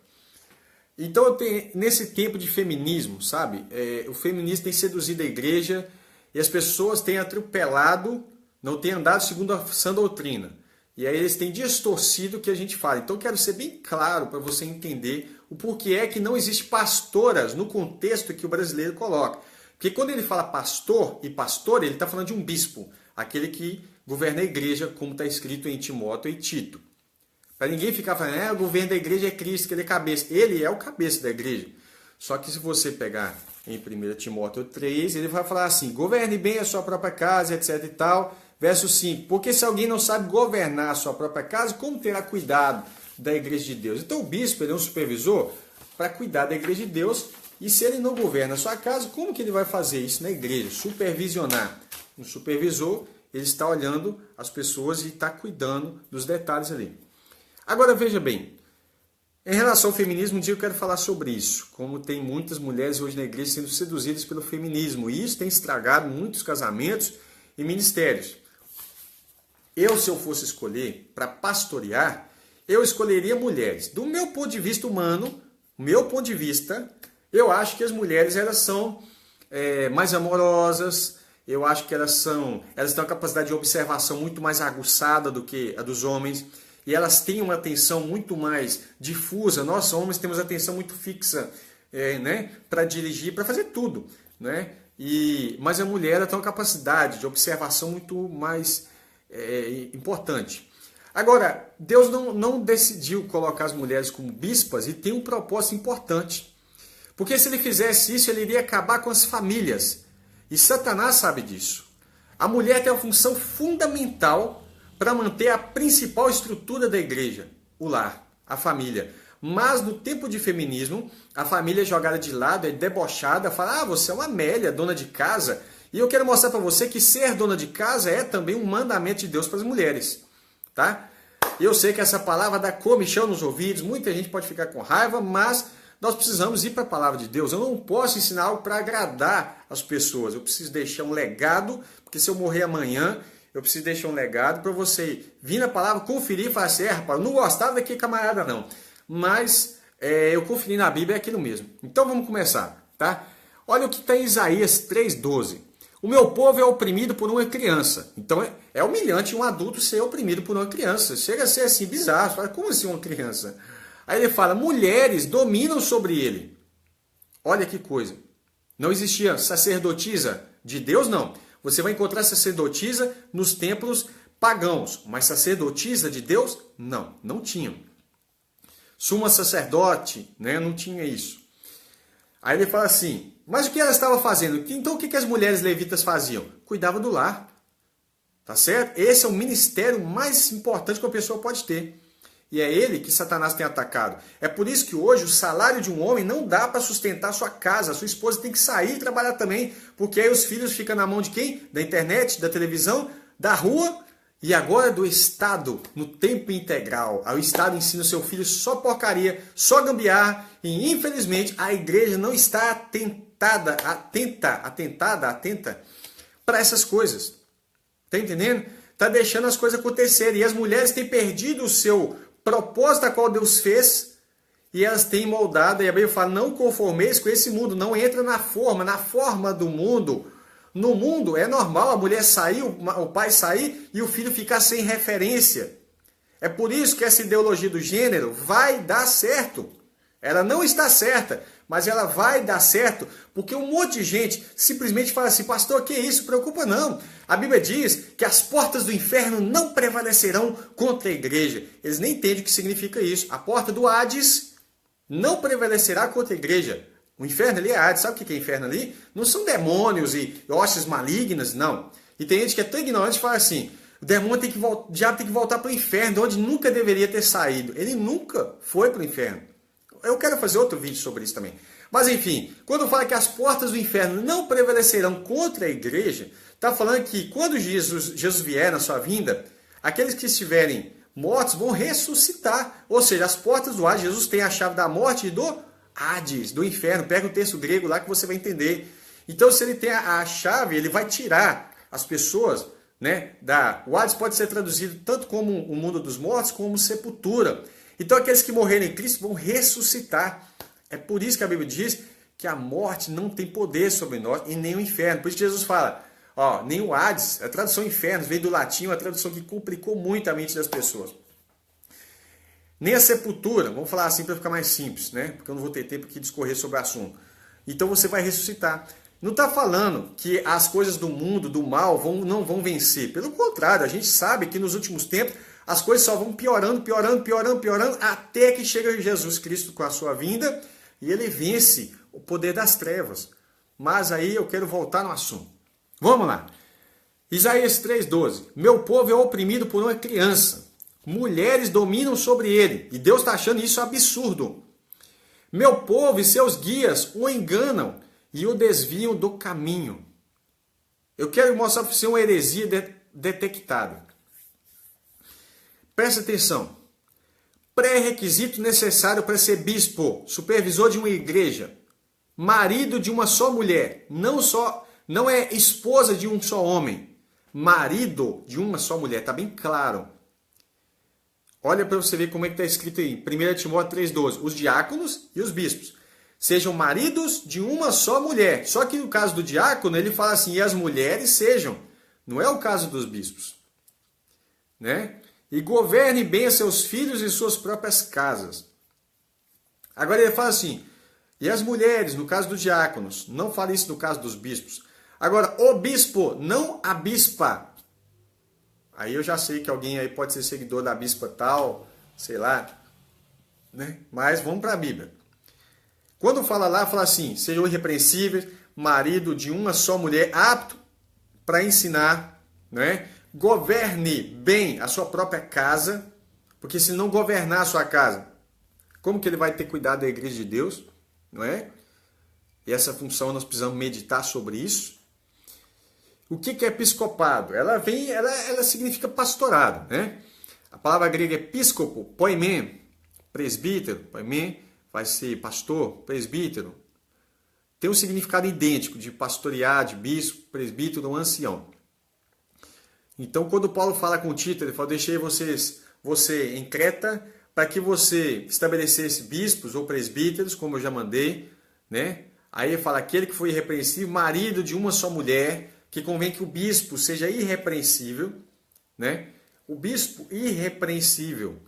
Então, nesse tempo de feminismo, sabe? O feminismo tem seduzido a igreja e as pessoas têm atropelado, não têm andado segundo a sã doutrina. E aí eles têm distorcido o que a gente fala. Então, eu quero ser bem claro para você entender o porquê é que não existe pastoras no contexto que o brasileiro coloca. Porque quando ele fala pastor e pastora, ele está falando de um bispo, aquele que governa a igreja, como está escrito em Timóteo e Tito. Para ninguém ficar falando, o governo da igreja é Cristo, que ele é cabeça. Ele é o cabeça da igreja. Só que se você pegar em 1 Timóteo 3, ele vai falar assim, governe bem a sua própria casa, etc e tal. Verso 5, porque se alguém não sabe governar a sua própria casa, como terá cuidado da igreja de Deus? Então o bispo ele é um supervisor para cuidar da igreja de Deus. E se ele não governa a sua casa, como que ele vai fazer isso na igreja? Supervisionar. Um supervisor, ele está olhando as pessoas e está cuidando dos detalhes ali. Agora veja bem, em relação ao feminismo, um dia eu quero falar sobre isso. Como tem muitas mulheres hoje na igreja sendo seduzidas pelo feminismo. E isso tem estragado muitos casamentos e ministérios. Se eu fosse escolher para pastorear, eu escolheria mulheres. Do meu ponto de vista humano, eu acho que as mulheres elas são mais amorosas, eu acho que elas têm uma capacidade de observação muito mais aguçada do que a dos homens, e elas têm uma atenção muito mais difusa. Nós homens temos atenção muito fixa para dirigir, para fazer tudo. Né? Mas a mulher ela tem uma capacidade de observação muito mais importante. Agora, Deus não decidiu colocar as mulheres como bispas e tem um propósito importante. Porque se ele fizesse isso, ele iria acabar com as famílias. E Satanás sabe disso. A mulher tem uma função fundamental para manter a principal estrutura da igreja, o lar, a família. Mas no tempo de feminismo, a família é jogada de lado, é debochada, fala, você é uma Amélia, dona de casa. E eu quero mostrar para você que ser dona de casa é também um mandamento de Deus para as mulheres. Tá? Eu sei que essa palavra dá comichão nos ouvidos, muita gente pode ficar com raiva, mas nós precisamos ir para a palavra de Deus. Eu não posso ensinar algo para agradar as pessoas. Eu preciso deixar um legado, porque se eu morrer amanhã, eu preciso deixar um legado para você vir na palavra, conferir e falar assim, rapaz, eu não gostava daquele camarada não, mas eu conferi na Bíblia, é aquilo mesmo. Então vamos começar, tá? Olha o que está em Isaías 3,12. O meu povo é oprimido por uma criança. Então é humilhante um adulto ser oprimido por uma criança. Chega a ser assim bizarro. Fala, como assim uma criança? Aí ele fala, mulheres dominam sobre ele. Olha que coisa. Não existia sacerdotisa de Deus, não. Você vai encontrar sacerdotisa nos templos pagãos. Mas sacerdotisa de Deus, não. Não tinham. Suma sacerdote, né? Não tinha isso. Aí ele fala assim, mas o que ela estava fazendo? Então o que as mulheres levitas faziam? Cuidavam do lar. Tá certo? Esse é o ministério mais importante que uma pessoa pode ter. E é ele que Satanás tem atacado. É por isso que hoje o salário de um homem não dá para sustentar a sua casa. A sua esposa tem que sair e trabalhar também. Porque aí os filhos ficam na mão de quem? Da internet, da televisão, da rua e agora do Estado, no tempo integral. Aí o Estado ensina o seu filho só porcaria, só gambiarra. E infelizmente a igreja não está atenta para essas coisas. Tá entendendo? Tá deixando as coisas acontecerem. E as mulheres têm perdido o seu propósito a qual Deus fez. E elas têm moldado. E a Bíblia fala, não conformeis com esse mundo. Não entra na forma do mundo. No mundo é normal a mulher sair, o pai sair e o filho ficar sem referência. É por isso que essa ideologia do gênero vai dar certo. Ela não está certa, mas ela vai dar certo, porque um monte de gente simplesmente fala assim, pastor, que isso? Preocupa não. A Bíblia diz que as portas do inferno não prevalecerão contra a igreja. Eles nem entendem o que significa isso. A porta do Hades não prevalecerá contra a igreja. O inferno ali é Hades. Sabe o que é inferno ali? Não são demônios e hostes malignas, não. E tem gente que é tão ignorante e fala assim, o diabo tem que voltar para o inferno, onde nunca deveria ter saído. Ele nunca foi para o inferno. Eu quero fazer outro vídeo sobre isso também. Mas enfim, quando fala que as portas do inferno não prevalecerão contra a igreja, está falando que quando Jesus vier na sua vinda, aqueles que estiverem mortos vão ressuscitar. Ou seja, as portas do Hades, Jesus tem a chave da morte e do Hades, do inferno. Pega o texto grego lá que você vai entender. Então, se ele tem a chave, ele vai tirar as pessoas, né? O Hades pode ser traduzido tanto como o mundo dos mortos, como sepultura. Então aqueles que morreram em Cristo vão ressuscitar. É por isso que a Bíblia diz que a morte não tem poder sobre nós e nem o inferno. Por isso que Jesus fala, ó, nem o Hades, a tradução inferno veio do latim, uma tradução que complicou muito a mente das pessoas. Nem a sepultura, vamos falar assim para ficar mais simples, né? Porque eu não vou ter tempo aqui de discorrer sobre o assunto. Então você vai ressuscitar. Não está falando que as coisas do mundo, do mal, não vão vencer. Pelo contrário, a gente sabe que nos últimos tempos as coisas só vão piorando, até que chega Jesus Cristo com a sua vinda e ele vence o poder das trevas. Mas aí eu quero voltar no assunto. Vamos lá. Isaías 3,12. Meu povo é oprimido por uma criança. Mulheres dominam sobre ele. E Deus está achando isso absurdo. Meu povo e seus guias o enganam e o desviam do caminho. Eu quero mostrar para você uma heresia detectada. Presta atenção. Pré-requisito necessário para ser bispo, supervisor de uma igreja, marido de uma só mulher, não é esposa de um só homem, marido de uma só mulher, está bem claro. Olha para você ver como é que está escrito aí, 1 Timóteo 3,12, os diáconos e os bispos sejam maridos de uma só mulher. Só que no caso do diácono, ele fala assim, e as mulheres sejam. Não é o caso dos bispos. Né? E governe bem a seus filhos e suas próprias casas. Agora ele fala assim, e as mulheres, no caso dos diáconos, não fala isso no caso dos bispos. Agora, o bispo, não a bispa. Aí eu já sei que alguém aí pode ser seguidor da bispa tal, sei lá. Né? Mas vamos para a Bíblia. Quando fala lá, fala assim, sejam irrepreensíveis, marido de uma só mulher, apto para ensinar, né? Governe bem a sua própria casa, porque se não governar a sua casa, como que ele vai ter cuidado da igreja de Deus, não é? E essa função nós precisamos meditar sobre isso. O que é episcopado? Ela significa pastorado, né? A palavra grega episcopo, poimen, presbítero, poimen vai ser pastor, presbítero. Tem um significado idêntico de pastorear, de bispo, presbítero ou ancião. Então, quando Paulo fala com Tito, ele fala, deixei você em Creta para que você estabelecesse bispos ou presbíteros, como eu já mandei, né? Aí ele fala, aquele que foi irrepreensível, marido de uma só mulher, que convém que o bispo seja irrepreensível, né? O bispo irrepreensível.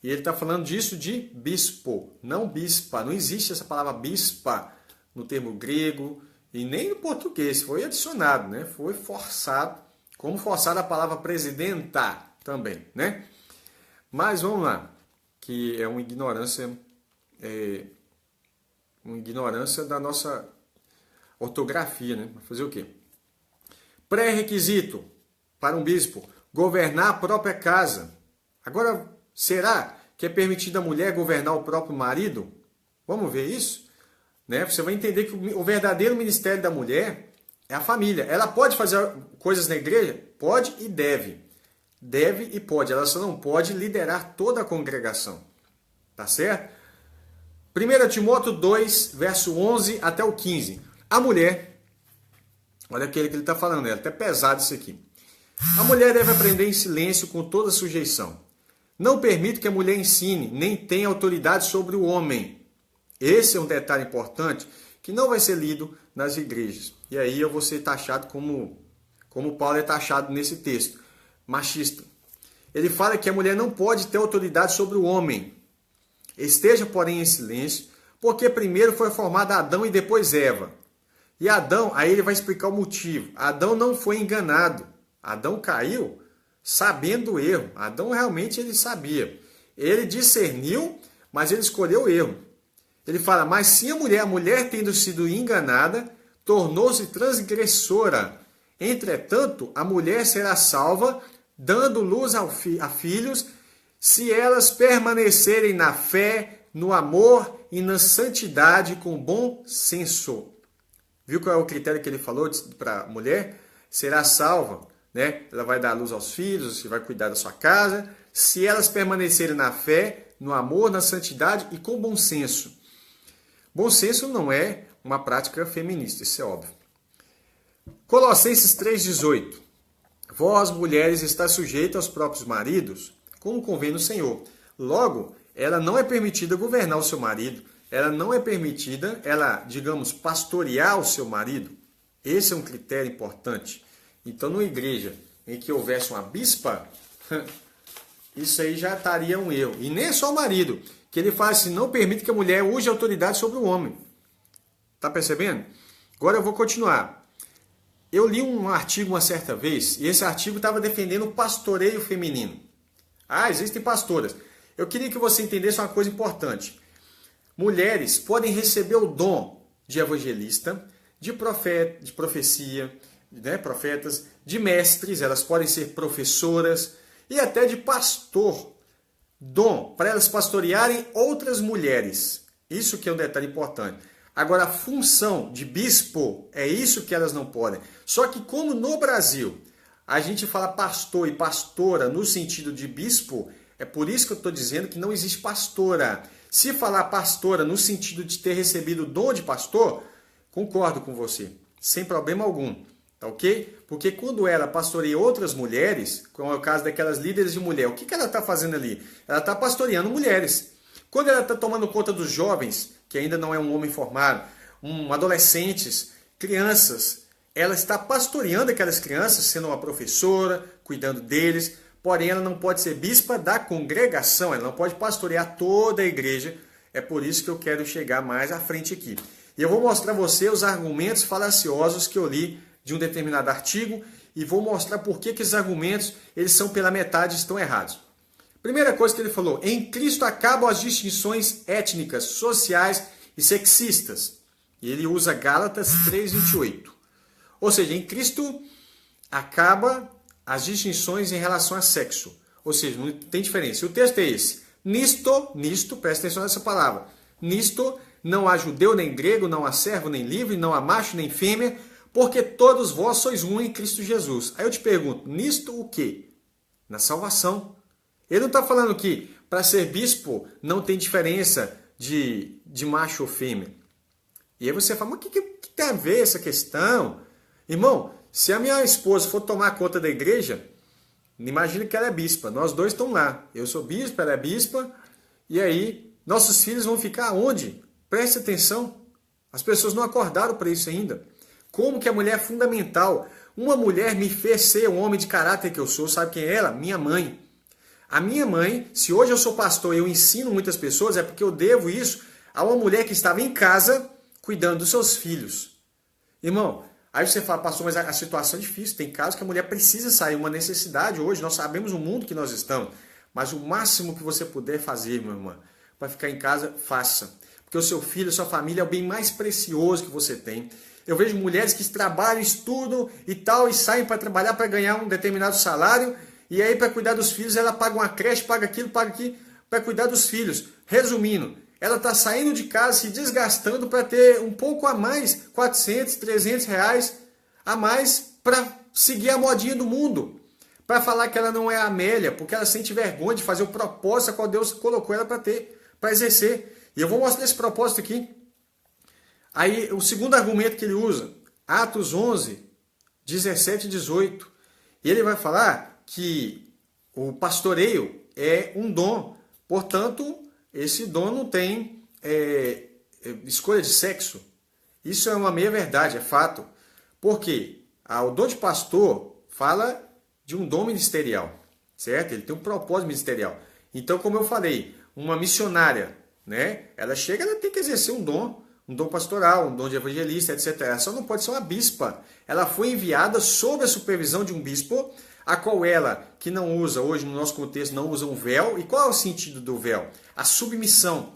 E ele está falando disso de bispo, não bispa. Não existe essa palavra bispa no termo grego e nem no português. Foi adicionado, né? Foi forçado, como forçado a palavra presidenta também, né? Mas vamos lá, que é uma ignorância da nossa ortografia, né? Vai fazer o quê? Pré-requisito para um bispo, governar a própria casa. Agora, será que é permitido a mulher governar o próprio marido? Vamos ver isso? Né? Você vai entender que o verdadeiro ministério da mulher é a família. Ela pode fazer coisas na igreja? Pode e deve. Deve e pode. Ela só não pode liderar toda a congregação. Tá certo? 1 Timóteo 2, verso 11 até o 15. A mulher, olha aquele que ele está falando, é até pesado isso aqui. A mulher deve aprender em silêncio com toda sujeição. Não permite que a mulher ensine, nem tenha autoridade sobre o homem. Esse é um detalhe importante que não vai ser lido nas igrejas. E aí eu vou ser taxado como Paulo é taxado nesse texto. Machista. Ele fala que a mulher não pode ter autoridade sobre o homem. Esteja, porém, em silêncio, porque primeiro foi formada Adão e depois Eva. E Adão, aí ele vai explicar o motivo. Adão não foi enganado. Adão caiu sabendo o erro. Adão realmente ele sabia. Ele discerniu, mas ele escolheu o erro. Ele fala, mas sim a mulher tendo sido enganada, tornou-se transgressora. Entretanto, a mulher será salva, dando luz a filhos, se elas permanecerem na fé, no amor e na santidade com bom senso. Viu qual é o critério que ele falou para a mulher? Será salva, né? Ela vai dar luz aos filhos, você vai cuidar da sua casa, se elas permanecerem na fé, no amor, na santidade e com bom senso. Bom senso não é uma prática feminista, isso é óbvio. Colossenses 3,18. Vós, mulheres, estáis sujeitas aos próprios maridos, como convém no Senhor. Logo, ela não é permitida governar o seu marido, ela não é permitida, ela, digamos, pastorear o seu marido. Esse é um critério importante. Então, numa igreja em que houvesse uma bispa, isso aí já estaria um erro. E nem é só o marido, que ele faz assim, não permite que a mulher use autoridade sobre o homem. Tá percebendo? Agora eu vou continuar. Eu li um artigo uma certa vez, e esse artigo estava defendendo o pastoreio feminino. Ah, existem pastoras. Eu queria que você entendesse uma coisa importante. Mulheres podem receber o dom de evangelista, de profeta, de profecia, né, profetas, de mestres, elas podem ser professoras e até de pastor. Dom para elas pastorearem outras mulheres. Isso que é um detalhe importante. Agora, a função de bispo, é isso que elas não podem. Só que como no Brasil a gente fala pastor e pastora no sentido de bispo, é por isso que eu estou dizendo que não existe pastora. Se falar pastora no sentido de ter recebido o dom de pastor, concordo com você, sem problema algum, tá ok? Porque quando ela pastoreia outras mulheres, como é o caso daquelas líderes de mulher, o que ela está fazendo ali? Ela está pastoreando mulheres. Quando ela está tomando conta dos jovens, que ainda não é um homem formado, adolescentes, crianças, ela está pastoreando aquelas crianças, sendo uma professora, cuidando deles, porém ela não pode ser bispa da congregação, ela não pode pastorear toda a igreja. É por isso que eu quero chegar mais à frente aqui. E eu vou mostrar a você os argumentos falaciosos que eu li de um determinado artigo e vou mostrar por que esses argumentos eles são pela metade e estão errados. Primeira coisa que ele falou, em Cristo acabam as distinções étnicas, sociais e sexistas. E ele usa Gálatas 3:28. Ou seja, em Cristo acaba as distinções em relação a sexo. Ou seja, não tem diferença. E o texto é esse. Nisto, presta atenção nessa palavra. Nisto não há judeu nem grego, não há servo nem livre, não há macho nem fêmea, porque todos vós sois um em Cristo Jesus. Aí eu te pergunto, nisto o quê? Na salvação. Ele não está falando que para ser bispo não tem diferença de macho ou fêmea. E aí você fala, mas o que tem a ver essa questão? Irmão, se a minha esposa for tomar conta da igreja, imagina que ela é bispa. Nós dois estamos lá. Eu sou bispo, ela é bispa. E aí, nossos filhos vão ficar onde? Preste atenção. As pessoas não acordaram para isso ainda. Como que a mulher é fundamental. Uma mulher me fez ser o homem de caráter que eu sou. Sabe quem é ela? Minha mãe. A minha mãe, se hoje eu sou pastor e eu ensino muitas pessoas, é porque eu devo isso a uma mulher que estava em casa cuidando dos seus filhos. Irmão, aí você fala, pastor, mas a situação é difícil. Tem casos que a mulher precisa sair, uma necessidade hoje. Nós sabemos o mundo que nós estamos. Mas o máximo que você puder fazer, meu irmão, para ficar em casa, faça. Porque o seu filho, a sua família é o bem mais precioso que você tem. Eu vejo mulheres que trabalham, estudam e tal, e saem para trabalhar para ganhar um determinado salário. E aí, para cuidar dos filhos, ela paga uma creche, paga aquilo, para cuidar dos filhos. Resumindo, ela está saindo de casa, se desgastando para ter um pouco a mais, 400, 300 reais a mais para seguir a modinha do mundo. Para falar que ela não é a Amélia, porque ela sente vergonha de fazer o propósito a qual Deus colocou ela para ter, para exercer. E eu vou mostrar esse propósito aqui. Aí, o segundo argumento que ele usa, Atos 11, 17 e 18. E ele vai falar que o pastoreio é um dom. Portanto, esse dom não tem escolha de sexo. Isso é uma meia-verdade, é fato. Por quê? O dom de pastor fala de um dom ministerial, certo? Ele tem um propósito ministerial. Então, como eu falei, uma missionária, né? Ela chega, ela tem que exercer um dom pastoral, um dom de evangelista, etc. Ela só não pode ser uma bispa. Ela foi enviada sob a supervisão de um bispo, a qual ela, que não usa, hoje no nosso contexto, não usa um véu. E qual é o sentido do véu? A submissão,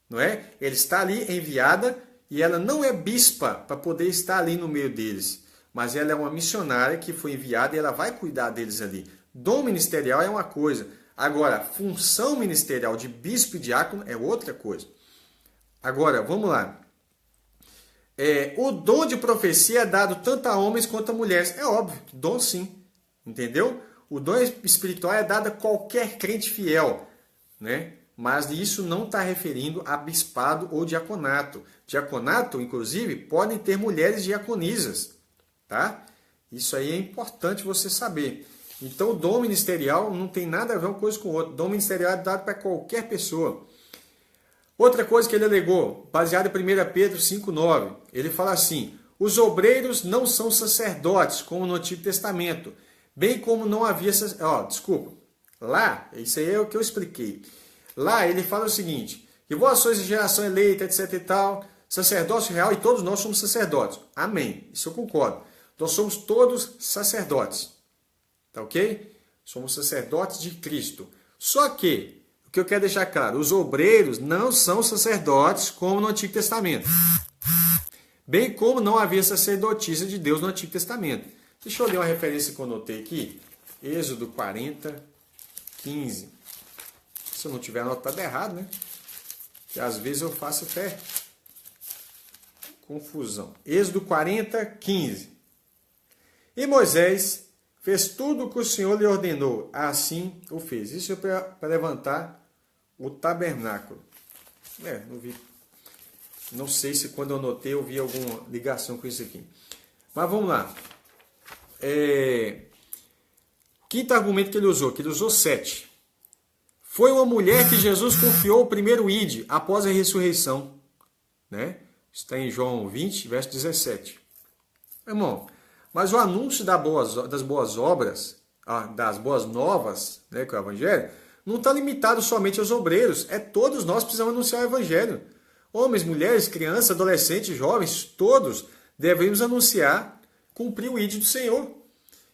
não é? Ela está ali enviada e ela não é bispa para poder estar ali no meio deles. Mas ela é uma missionária que foi enviada e ela vai cuidar deles ali. Dom ministerial é uma coisa. Agora, função ministerial de bispo e diácono é outra coisa. Agora, vamos lá. O dom de profecia é dado tanto a homens quanto a mulheres. É óbvio, dom sim. Entendeu? O dom espiritual é dado a qualquer crente fiel, né? Mas isso não está referindo a bispado ou diaconato. Diaconato, inclusive, podem ter mulheres diaconisas, tá? Isso aí é importante você saber. Então o dom ministerial não tem nada a ver uma coisa com outra. O dom ministerial é dado para qualquer pessoa. Outra coisa que ele alegou, baseado em 1 Pedro 5,9, ele fala assim: os obreiros não são sacerdotes, como no Antigo Testamento, bem como não havia... Lá, isso aí é o que eu expliquei. Lá ele fala o seguinte, que vós sois de geração eleita, etc e tal, sacerdócio real, e todos nós somos sacerdotes. Amém, isso eu concordo. Nós somos todos sacerdotes, tá ok? Somos sacerdotes de Cristo. Só que, o que eu quero deixar claro, os obreiros não são sacerdotes como no Antigo Testamento. Bem como não havia sacerdotisa de Deus no Antigo Testamento. Deixa eu ler uma referência que eu notei aqui. Êxodo 40, 15. Se eu não tiver anotado errado, né? Que às vezes eu faço até confusão. Êxodo 40, 15. E Moisés fez tudo o que o Senhor lhe ordenou. Assim o fez. Isso é para levantar o tabernáculo. Não vi. Não sei se quando eu anotei eu vi alguma ligação com isso aqui. Mas vamos lá. Quinto argumento que ele usou 7. Foi uma mulher que Jesus confiou o primeiro ide após a ressurreição. Né? Está em João 20, verso 17. Irmão, mas o anúncio das boas obras, das boas novas, né, que é o Evangelho, não está limitado somente aos obreiros. Todos nós precisamos anunciar o Evangelho. Homens, mulheres, crianças, adolescentes, jovens, todos devemos anunciar, cumprir o ide do Senhor.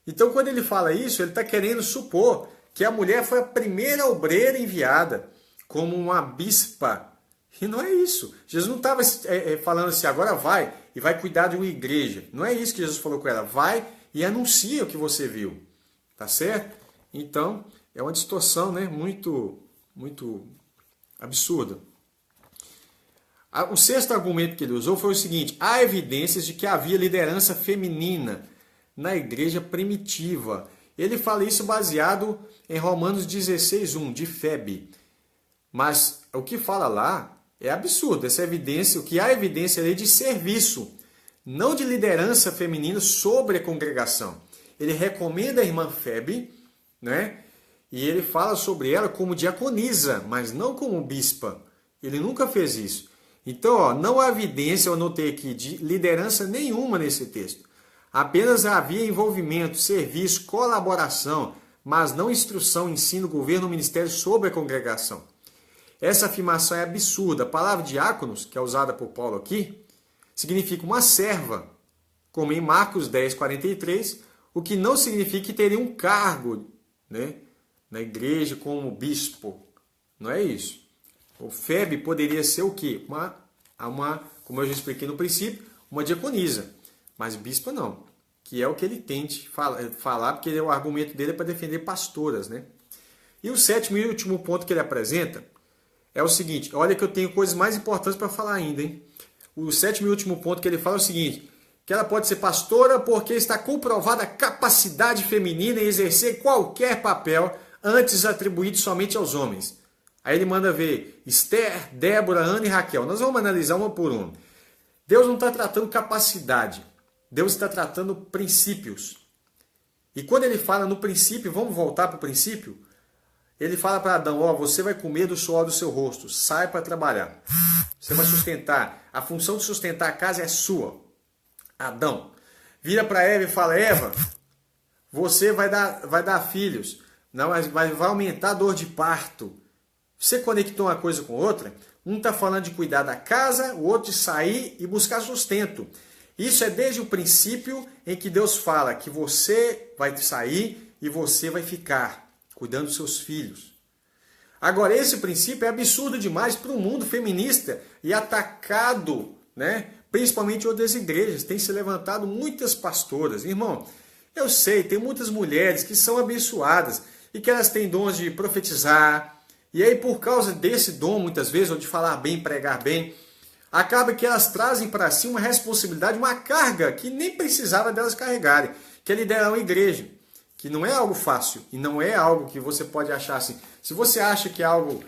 Então, quando ele fala isso, ele está querendo supor que a mulher foi a primeira obreira enviada como uma bispa. E não é isso. Jesus não estava falando assim, agora vai e vai cuidar de uma igreja. Não é isso que Jesus falou com ela. Vai e anuncia o que você viu. Tá certo? Então, é uma distorção, né? Muito absurda. O sexto argumento que ele usou foi o seguinte: há evidências de que havia liderança feminina na igreja primitiva. Ele fala isso baseado em Romanos 16:1, de Febe. Mas o que fala lá é absurdo. Essa evidência, o que há evidência é de serviço, não de liderança feminina sobre a congregação. Ele recomenda a irmã Febe, né? E ele fala sobre ela como diaconisa, mas não como bispa. Ele nunca fez isso. Então, não há evidência, eu anotei aqui, de liderança nenhuma nesse texto. Apenas havia envolvimento, serviço, colaboração, mas não instrução, ensino, governo, ministério sobre a congregação. Essa afirmação é absurda. A palavra diáconos, que é usada por Paulo aqui, significa uma serva, como em Marcos 10, 43, o que não significa que teria um cargo, né, na igreja como bispo. Não é isso. O Febe poderia ser o quê? Como eu já expliquei no princípio, uma diaconisa. Mas bispa não. Que é o que ele tente falar, porque o argumento dele é para defender pastoras, né? E o sétimo e último ponto que ele apresenta é o seguinte. Olha que eu tenho coisas mais importantes para falar ainda, hein? O sétimo e último ponto que ele fala é o seguinte: que ela pode ser pastora porque está comprovada a capacidade feminina em exercer qualquer papel antes atribuído somente aos homens. Aí ele manda ver Esther, Débora, Ana e Raquel. Nós vamos analisar uma por uma. Deus não está tratando capacidade. Deus está tratando princípios. E quando ele fala no princípio, vamos voltar para o princípio? Ele fala para Adão, você vai comer do suor do seu rosto, sai para trabalhar. Você vai sustentar. A função de sustentar a casa é sua. Adão. Vira para Eva e fala, Eva, você vai dar filhos. Não, mas vai aumentar a dor de parto. Você conectou uma coisa com outra, um está falando de cuidar da casa, o outro de sair e buscar sustento. Isso é desde o princípio em que Deus fala que você vai sair e você vai ficar cuidando dos seus filhos. Agora, esse princípio é absurdo demais para o mundo feminista e atacado, né? Principalmente outras igrejas. Tem se levantado muitas pastoras. Irmão, eu sei, tem muitas mulheres que são abençoadas e que elas têm dons de profetizar. E aí, por causa desse dom, muitas vezes, ou de falar bem, pregar bem, acaba que elas trazem para si uma responsabilidade, uma carga que nem precisava delas carregarem, que é liderar uma igreja, que não é algo fácil, e não é algo que você pode achar assim. Se você acha que é algo...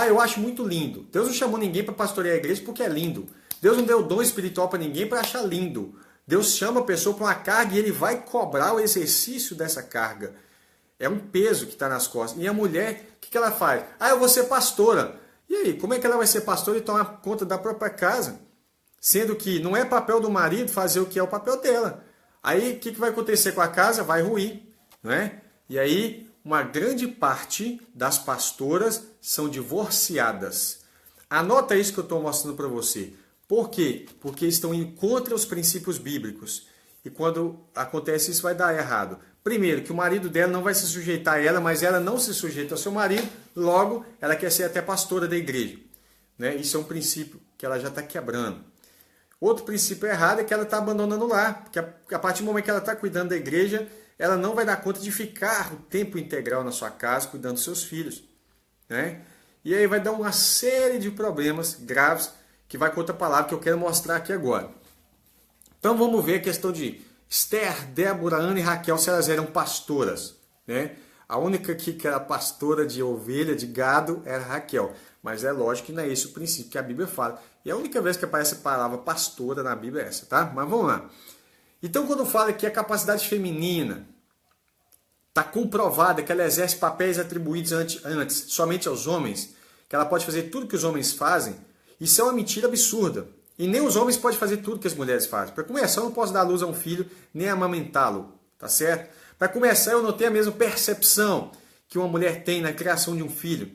eu acho muito lindo. Deus não chamou ninguém para pastorear a igreja porque é lindo. Deus não deu dom espiritual para ninguém para achar lindo. Deus chama a pessoa para uma carga e ele vai cobrar o exercício dessa carga. É um peso que está nas costas. E a mulher, o que ela faz? Ah, eu vou ser pastora. E aí, como é que ela vai ser pastora e tomar conta da própria casa? Sendo que não é papel do marido fazer o que é o papel dela. Aí, o que vai acontecer com a casa? Vai ruir, não é? E aí, uma grande parte das pastoras são divorciadas. Anota isso que eu estou mostrando para você. Por quê? Porque estão indo contra os princípios bíblicos. E quando acontece isso, vai dar errado. Primeiro, que o marido dela não vai se sujeitar a ela, mas ela não se sujeita ao seu marido, logo, ela quer ser até pastora da igreja. Né? Isso é um princípio que ela já está quebrando. Outro princípio errado é que ela está abandonando o lar, porque a partir do momento que ela está cuidando da igreja, ela não vai dar conta de ficar o tempo integral na sua casa, cuidando dos seus filhos. Né? E aí vai dar uma série de problemas graves, que vai com outra palavra que eu quero mostrar aqui agora. Então vamos ver a questão de Esther, Débora, Ana e Raquel, se elas eram pastoras. Né? A única aqui que era pastora de ovelha, de gado, era Raquel. Mas é lógico que não é esse o princípio que a Bíblia fala. E a única vez que aparece a palavra pastora na Bíblia é essa, tá? Mas vamos lá. Então quando fala que a capacidade feminina está comprovada, que ela exerce papéis atribuídos antes somente aos homens, que ela pode fazer tudo que os homens fazem, isso é uma mentira absurda. E nem os homens podem fazer tudo que as mulheres fazem. Para começar, eu não posso dar luz a um filho, nem amamentá-lo, tá certo? Para começar, eu não tenho a mesma percepção que uma mulher tem na criação de um filho.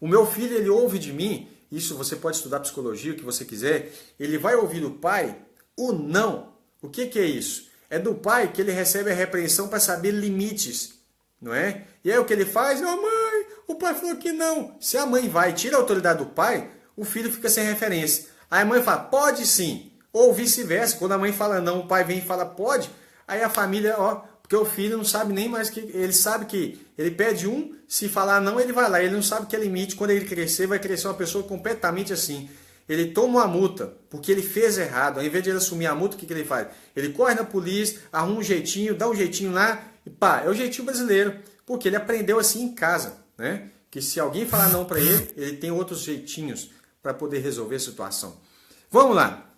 O meu filho, ele ouve de mim, isso você pode estudar psicologia, o que você quiser, ele vai ouvir do pai o não. O que é isso? É do pai que ele recebe a repreensão para saber limites, não é? E aí o que ele faz? Oh, mãe, o pai falou que não. Se a mãe vai e tira a autoridade do pai, o filho fica sem referência. Aí a mãe fala, pode sim. Ou vice-versa, quando a mãe fala não, o pai vem e fala pode, aí a família, porque o filho não sabe nem mais que... Ele sabe que ele pede um, se falar não, ele vai lá. Ele não sabe que é limite, quando ele crescer, vai crescer uma pessoa completamente assim. Ele toma uma multa, porque ele fez errado. Ao invés de ele assumir a multa, o que ele faz? Ele corre na polícia, arruma um jeitinho, dá um jeitinho lá, e pá, é o jeitinho brasileiro. Porque ele aprendeu assim em casa, né? Que se alguém falar não para ele, ele tem outros jeitinhos para poder resolver a situação. Vamos lá.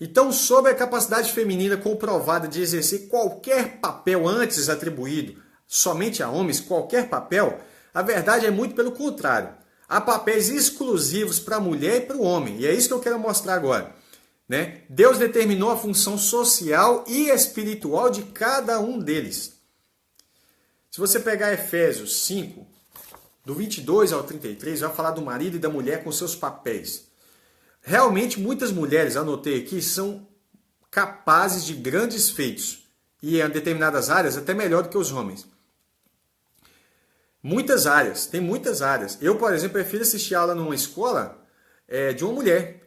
Então, sobre a capacidade feminina comprovada de exercer qualquer papel antes atribuído somente a homens, qualquer papel, a verdade é muito pelo contrário. Há papéis exclusivos para a mulher e para o homem. E é isso que eu quero mostrar agora. Né? Deus determinou a função social e espiritual de cada um deles. Se você pegar Efésios 5, do 22 ao 33, vai falar do marido e da mulher com seus papéis. Realmente, muitas mulheres, anotei aqui, são capazes de grandes feitos. E em determinadas áreas, até melhor do que os homens. Muitas áreas, tem muitas áreas. Eu, por exemplo, prefiro assistir aula numa escola de uma mulher.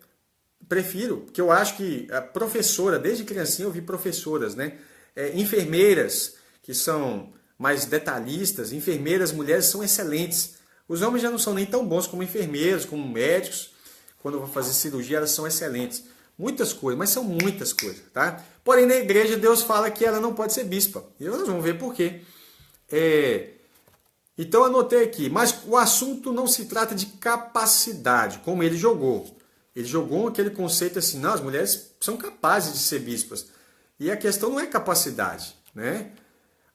Prefiro, porque eu acho que a professora, desde criancinha eu vi professoras, né? Enfermeiras, que são mais detalhistas, enfermeiras, mulheres são excelentes. Os homens já não são nem tão bons como enfermeiros, como médicos. Quando eu vou fazer cirurgia, elas são excelentes. Muitas coisas, mas são muitas coisas, tá? Porém, na igreja, Deus fala que ela não pode ser bispa. E nós vamos ver por quê. Então, anotei aqui. Mas o assunto não se trata de capacidade, como ele jogou. Ele jogou aquele conceito assim, não, as mulheres são capazes de ser bispas. E a questão não é capacidade, né?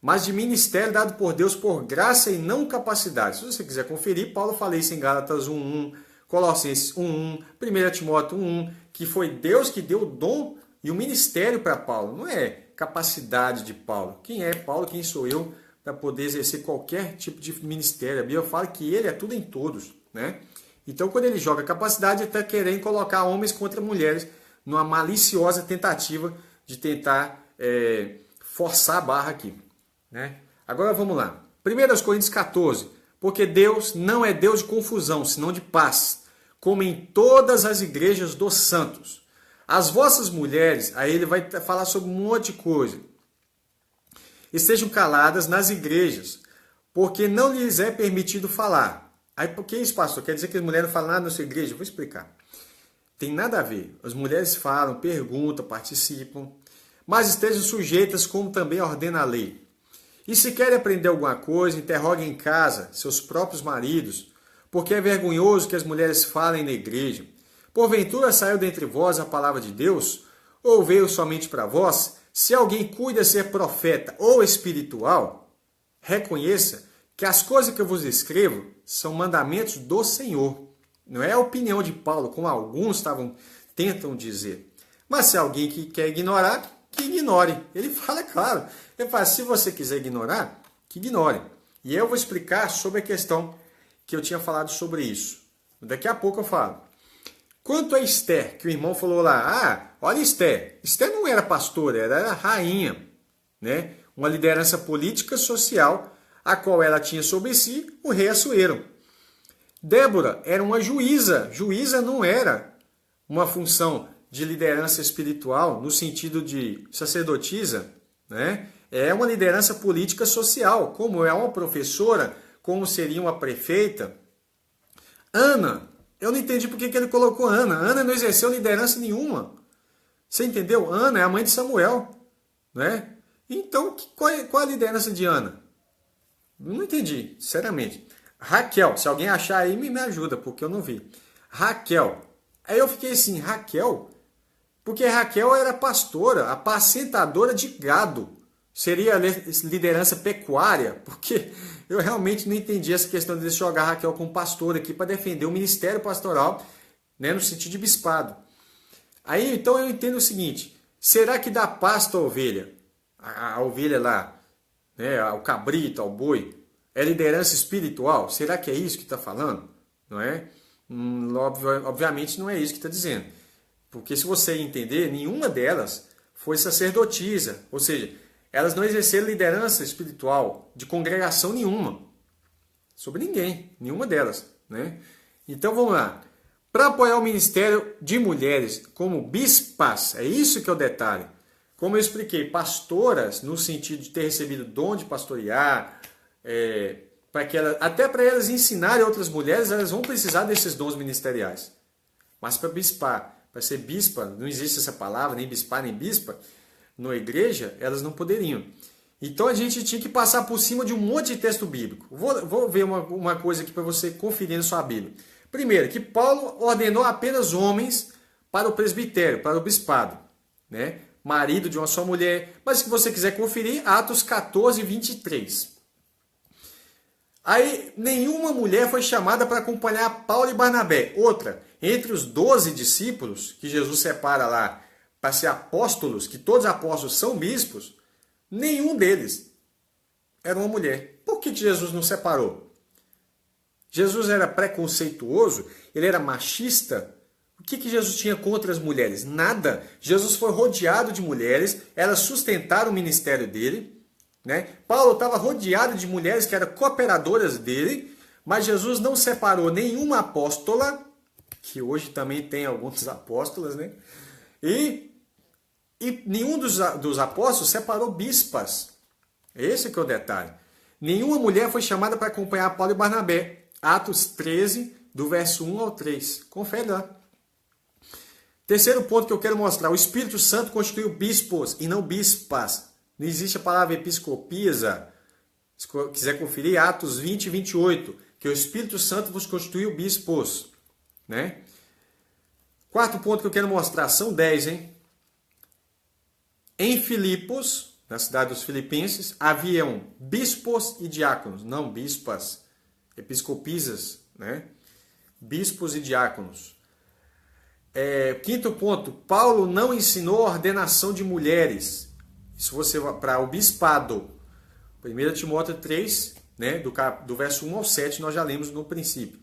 Mas de ministério dado por Deus por graça e não capacidade. Se você quiser conferir, Paulo fala isso em Gálatas 1:1, Colossenses 1:1, 1 Timóteo 1:1, que foi Deus que deu o dom e o ministério para Paulo. Não é capacidade de Paulo. Quem é Paulo? Quem sou eu para poder exercer qualquer tipo de ministério? A Bíblia fala que ele é tudo em todos, né? Então, quando ele joga capacidade, ele está querendo colocar homens contra mulheres numa maliciosa tentativa de tentar forçar a barra aqui. Né? Agora vamos lá. 1 Coríntios 14. Porque Deus não é Deus de confusão, senão de paz, como em todas as igrejas dos santos. As vossas mulheres, aí ele vai falar sobre um monte de coisa. Estejam caladas nas igrejas, porque não lhes é permitido falar. Aí, por que isso, pastor? Quer dizer que as mulheres não falam nada na sua igreja? Eu vou explicar. Tem nada a ver. As mulheres falam, perguntam, participam, mas estejam sujeitas como também ordena a lei. E se querem aprender alguma coisa, interroguem em casa seus próprios maridos, porque é vergonhoso que as mulheres falem na igreja. Porventura saiu dentre vós a palavra de Deus, Ou veio somente para vós? Se alguém cuida ser profeta ou espiritual, reconheça que as coisas que eu vos escrevo são mandamentos do Senhor. Não é a opinião de Paulo, como alguns tentam dizer. Mas se alguém que quer ignorar, que ignore. Ele fala, claro. Ele fala, se você quiser ignorar, que ignore. E eu vou explicar sobre a questão que eu tinha falado sobre isso. Daqui a pouco eu falo. Quanto a Esther, que o irmão falou lá, olha Esther. Esther não era pastora, era rainha, né? Uma liderança política social, a qual ela tinha sobre si o rei Assuero. Débora era uma juíza. Juíza não era uma função de liderança espiritual no sentido de sacerdotisa, né? É uma liderança política social, como é uma professora, como seria uma prefeita. Ana, eu não entendi por que ele colocou Ana. Ana não exerceu liderança nenhuma. Você entendeu? Ana é a mãe de Samuel, né? Então, qual é a liderança de Ana? Não entendi, sinceramente. Raquel, se alguém achar aí, me ajuda, porque eu não vi. Raquel. Aí eu fiquei assim, Raquel? Porque Raquel era pastora, apacentadora de gado. Seria liderança pecuária? Porque eu realmente não entendi essa questão de jogar Raquel como pastora aqui para defender o ministério pastoral, né, no sentido de bispado. Aí, então, eu entendo o seguinte. Será que dá pasto à ovelha? A ovelha lá, né, ao cabrito, ao boi, é liderança espiritual? Será que é isso que está falando? Não é? Obviamente não é isso que está dizendo. Porque se você entender, nenhuma delas foi sacerdotisa. Ou seja, elas não exerceram liderança espiritual de congregação nenhuma. Sobre ninguém. Nenhuma delas. Né? Então vamos lá. Para apoiar o ministério de mulheres como bispas, é isso que é o detalhe. Como eu expliquei, pastoras, no sentido de ter recebido dom de pastorear, até para elas ensinarem outras mulheres, elas vão precisar desses dons ministeriais. Mas para bispar, para ser bispa, não existe essa palavra, nem bispar, nem bispa, na igreja, elas não poderiam. Então a gente tinha que passar por cima de um monte de texto bíblico. Vou ver uma coisa aqui para você conferir na sua Bíblia. Primeiro, que Paulo ordenou apenas homens para o presbitério, para o bispado, né? Marido de uma só mulher. Mas se você quiser conferir, Atos 14, 23. Aí, nenhuma mulher foi chamada para acompanhar Paulo e Barnabé. Outra, entre os 12 discípulos, que Jesus separa lá para ser apóstolos, que todos os apóstolos são bispos, nenhum deles era uma mulher. Por que Jesus não separou? Jesus era preconceituoso? Ele era machista? O que Jesus tinha contra as mulheres? Nada. Jesus foi rodeado de mulheres, elas sustentaram o ministério dele. Né? Paulo estava rodeado de mulheres que eram cooperadoras dele, mas Jesus não separou nenhuma apóstola, que hoje também tem alguns apóstolos, né? E nenhum dos apóstolos separou bispas. Esse que é o detalhe. Nenhuma mulher foi chamada para acompanhar Paulo e Barnabé. Atos 13, do verso 1 ao 3. Confere lá. Terceiro ponto que eu quero mostrar. O Espírito Santo constituiu bispos e não bispas. Não existe a palavra episcopisa. Se quiser conferir, Atos 20 e 28. Que o Espírito Santo vos constituiu bispos. Né? Quarto ponto que eu quero mostrar. São 10, hein? Em Filipos, na cidade dos filipenses, haviam bispos e diáconos. Não bispas. Episcopisas, né? Bispos e diáconos. Quinto ponto, Paulo não ensinou a ordenação de mulheres. Isso você vai para o bispado. 1 Timóteo 3, né? do verso 1 ao 7, nós já lemos no princípio.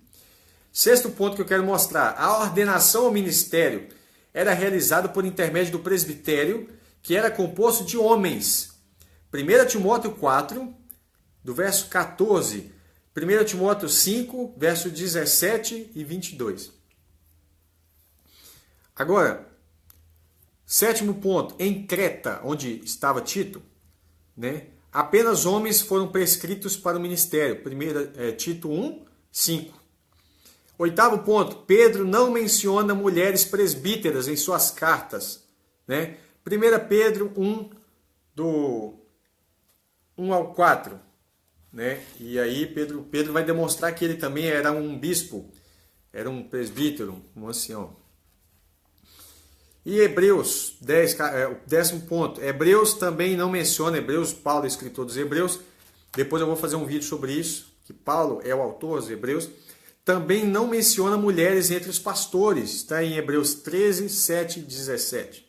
Sexto ponto que eu quero mostrar, a ordenação ao ministério era realizada por intermédio do presbitério, que era composto de homens. 1 Timóteo 4, do verso 14, 1 Timóteo 5, verso 17 e 22. Agora, sétimo ponto, em Creta, onde estava Tito, né, apenas homens foram prescritos para o ministério. Tito 1, 5. Oitavo ponto, Pedro não menciona mulheres presbíteras em suas cartas. Né? 1 Pedro 1, do 1 ao 4. Né? E aí Pedro vai demonstrar que ele também era um bispo, era um presbítero, um ancião. E Hebreus 10, o 10º ponto. Hebreus também não menciona, Hebreus, Paulo, escritor dos Hebreus. Depois eu vou fazer um vídeo sobre isso, que Paulo é o autor dos Hebreus. Também não menciona mulheres entre os pastores. Está em Hebreus 13, 7 e 17.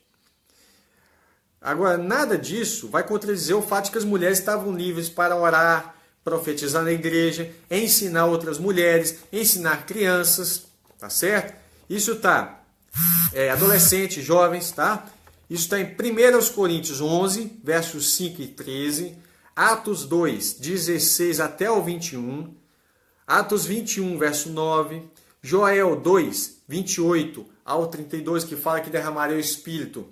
Agora, nada disso vai contradizer o fato de que as mulheres estavam livres para orar, profetizar na igreja, ensinar outras mulheres, ensinar crianças, tá certo? Isso está adolescentes, jovens, tá? Isso está em 1 Coríntios 11, versos 5 e 13, Atos 2, 16 até o 21, Atos 21, verso 9, Joel 2, 28 ao 32, que fala que derramaria o Espírito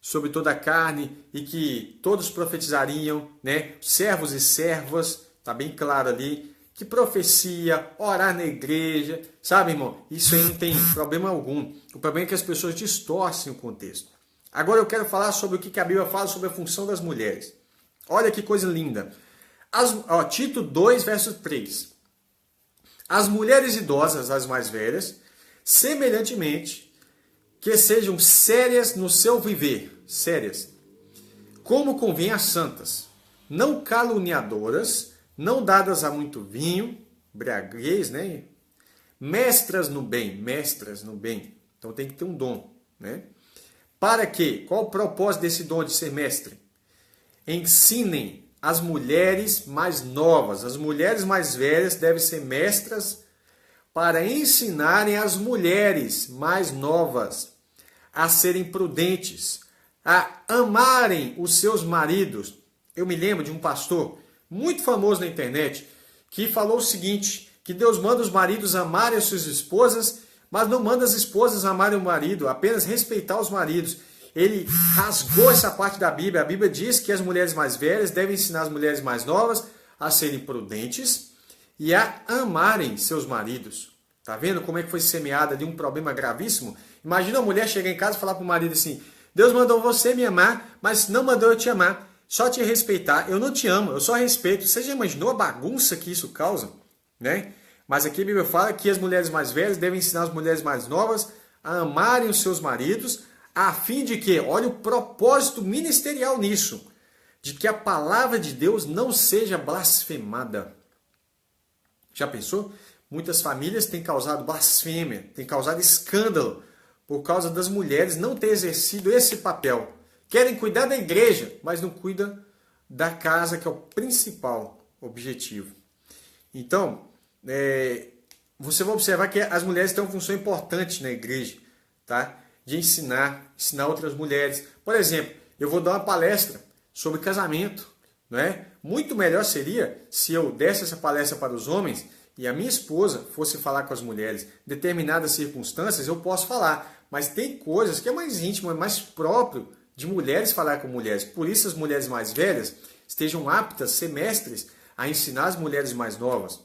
sobre toda a carne e que todos profetizariam, né? Servos e servas, tá bem claro ali, que profecia, orar na igreja, sabe, irmão? Isso aí não tem problema algum. O problema é que as pessoas distorcem o contexto. Agora eu quero falar sobre o que a Bíblia fala sobre a função das mulheres. Olha que coisa linda. Tito 2, verso 3. As mulheres idosas, as mais velhas, semelhantemente, que sejam sérias no seu viver, sérias, como convém às santas, não caluniadoras, não dadas a muito vinho, embriaguez, né? Mestras no bem. Então tem que ter um dom, né? Para que? Qual o propósito desse dom de ser mestre? Ensinem as mulheres mais novas. As mulheres mais velhas devem ser mestras para ensinarem as mulheres mais novas a serem prudentes, a amarem os seus maridos. Eu me lembro de um pastor muito famoso na internet que falou o seguinte, que Deus manda os maridos amarem as suas esposas, mas não manda as esposas amarem o marido, apenas respeitar os maridos. Ele rasgou essa parte da Bíblia. A Bíblia diz que as mulheres mais velhas devem ensinar as mulheres mais novas a serem prudentes e a amarem seus maridos. Tá vendo como é que foi semeado ali um problema gravíssimo? Imagina a mulher chegar em casa e falar para o marido assim, Deus mandou você me amar, mas não mandou eu te amar, só te respeitar. Eu não te amo, eu só respeito. Você já imaginou a bagunça que isso causa? Né? Mas aqui a Bíblia fala que as mulheres mais velhas devem ensinar as mulheres mais novas a amarem os seus maridos, a fim de que, olha o propósito ministerial nisso, de que a palavra de Deus não seja blasfemada. Já pensou? Muitas famílias têm causado blasfêmia, têm causado escândalo por causa das mulheres não ter exercido esse papel. Querem cuidar da igreja, mas não cuidam da casa, que é o principal objetivo. Então, você vai observar que as mulheres têm uma função importante na igreja, tá? De ensinar outras mulheres. Por exemplo, eu vou dar uma palestra sobre casamento, não é? Muito melhor seria se eu desse essa palestra para os homens e a minha esposa fosse falar com as mulheres. Em determinadas circunstâncias eu posso falar, mas tem coisas que é mais íntimo, é mais próprio de mulheres falar com mulheres. Por isso as mulheres mais velhas estejam aptas, ser mestres, a ensinar as mulheres mais novas,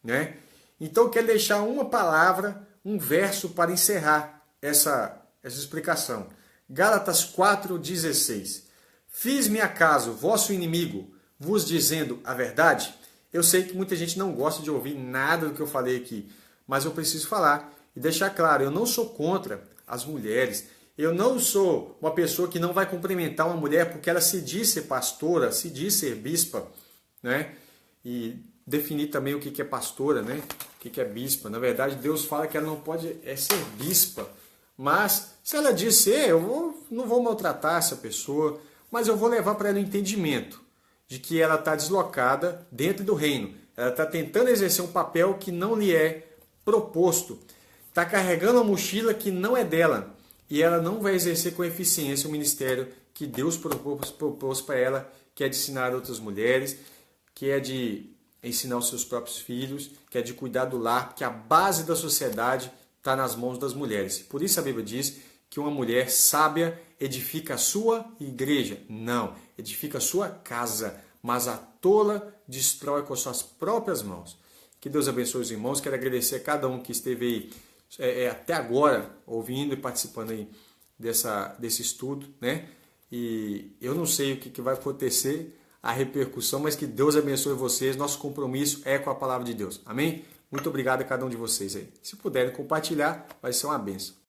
né? Então eu quero deixar uma palavra, um verso para encerrar essa explicação. Gálatas 4,16. Fiz-me acaso vosso inimigo, vos dizendo a verdade? Eu sei que muita gente não gosta de ouvir nada do que eu falei aqui, mas eu preciso falar e deixar claro, eu não sou contra as mulheres, eu não sou uma pessoa que não vai cumprimentar uma mulher porque ela se diz ser pastora, se diz ser bispa, né? E definir também o que é pastora, né? O que é bispa. Na verdade, Deus fala que ela não pode ser bispa, mas se ela diz ser, não vou maltratar essa pessoa, mas eu vou levar para ela o entendimento de que ela está deslocada dentro do reino. Ela está tentando exercer um papel que não lhe é proposto. Está carregando uma mochila que não é dela. E ela não vai exercer com eficiência o ministério que Deus propôs para ela, que é de ensinar outras mulheres, que é de ensinar os seus próprios filhos, que é de cuidar do lar, porque a base da sociedade está nas mãos das mulheres. Por isso a Bíblia diz que uma mulher sábia edifica a sua igreja. Não, edifica a sua casa, mas a tola destrói com as suas próprias mãos. Que Deus abençoe os irmãos. Quero agradecer a cada um que esteve aí até agora ouvindo e participando aí desse estudo, né? E eu não sei o que vai acontecer, a repercussão, mas que Deus abençoe vocês. Nosso compromisso é com a palavra de Deus. Amém? Muito obrigado a cada um de vocês aí. Se puderem compartilhar, vai ser uma bênção.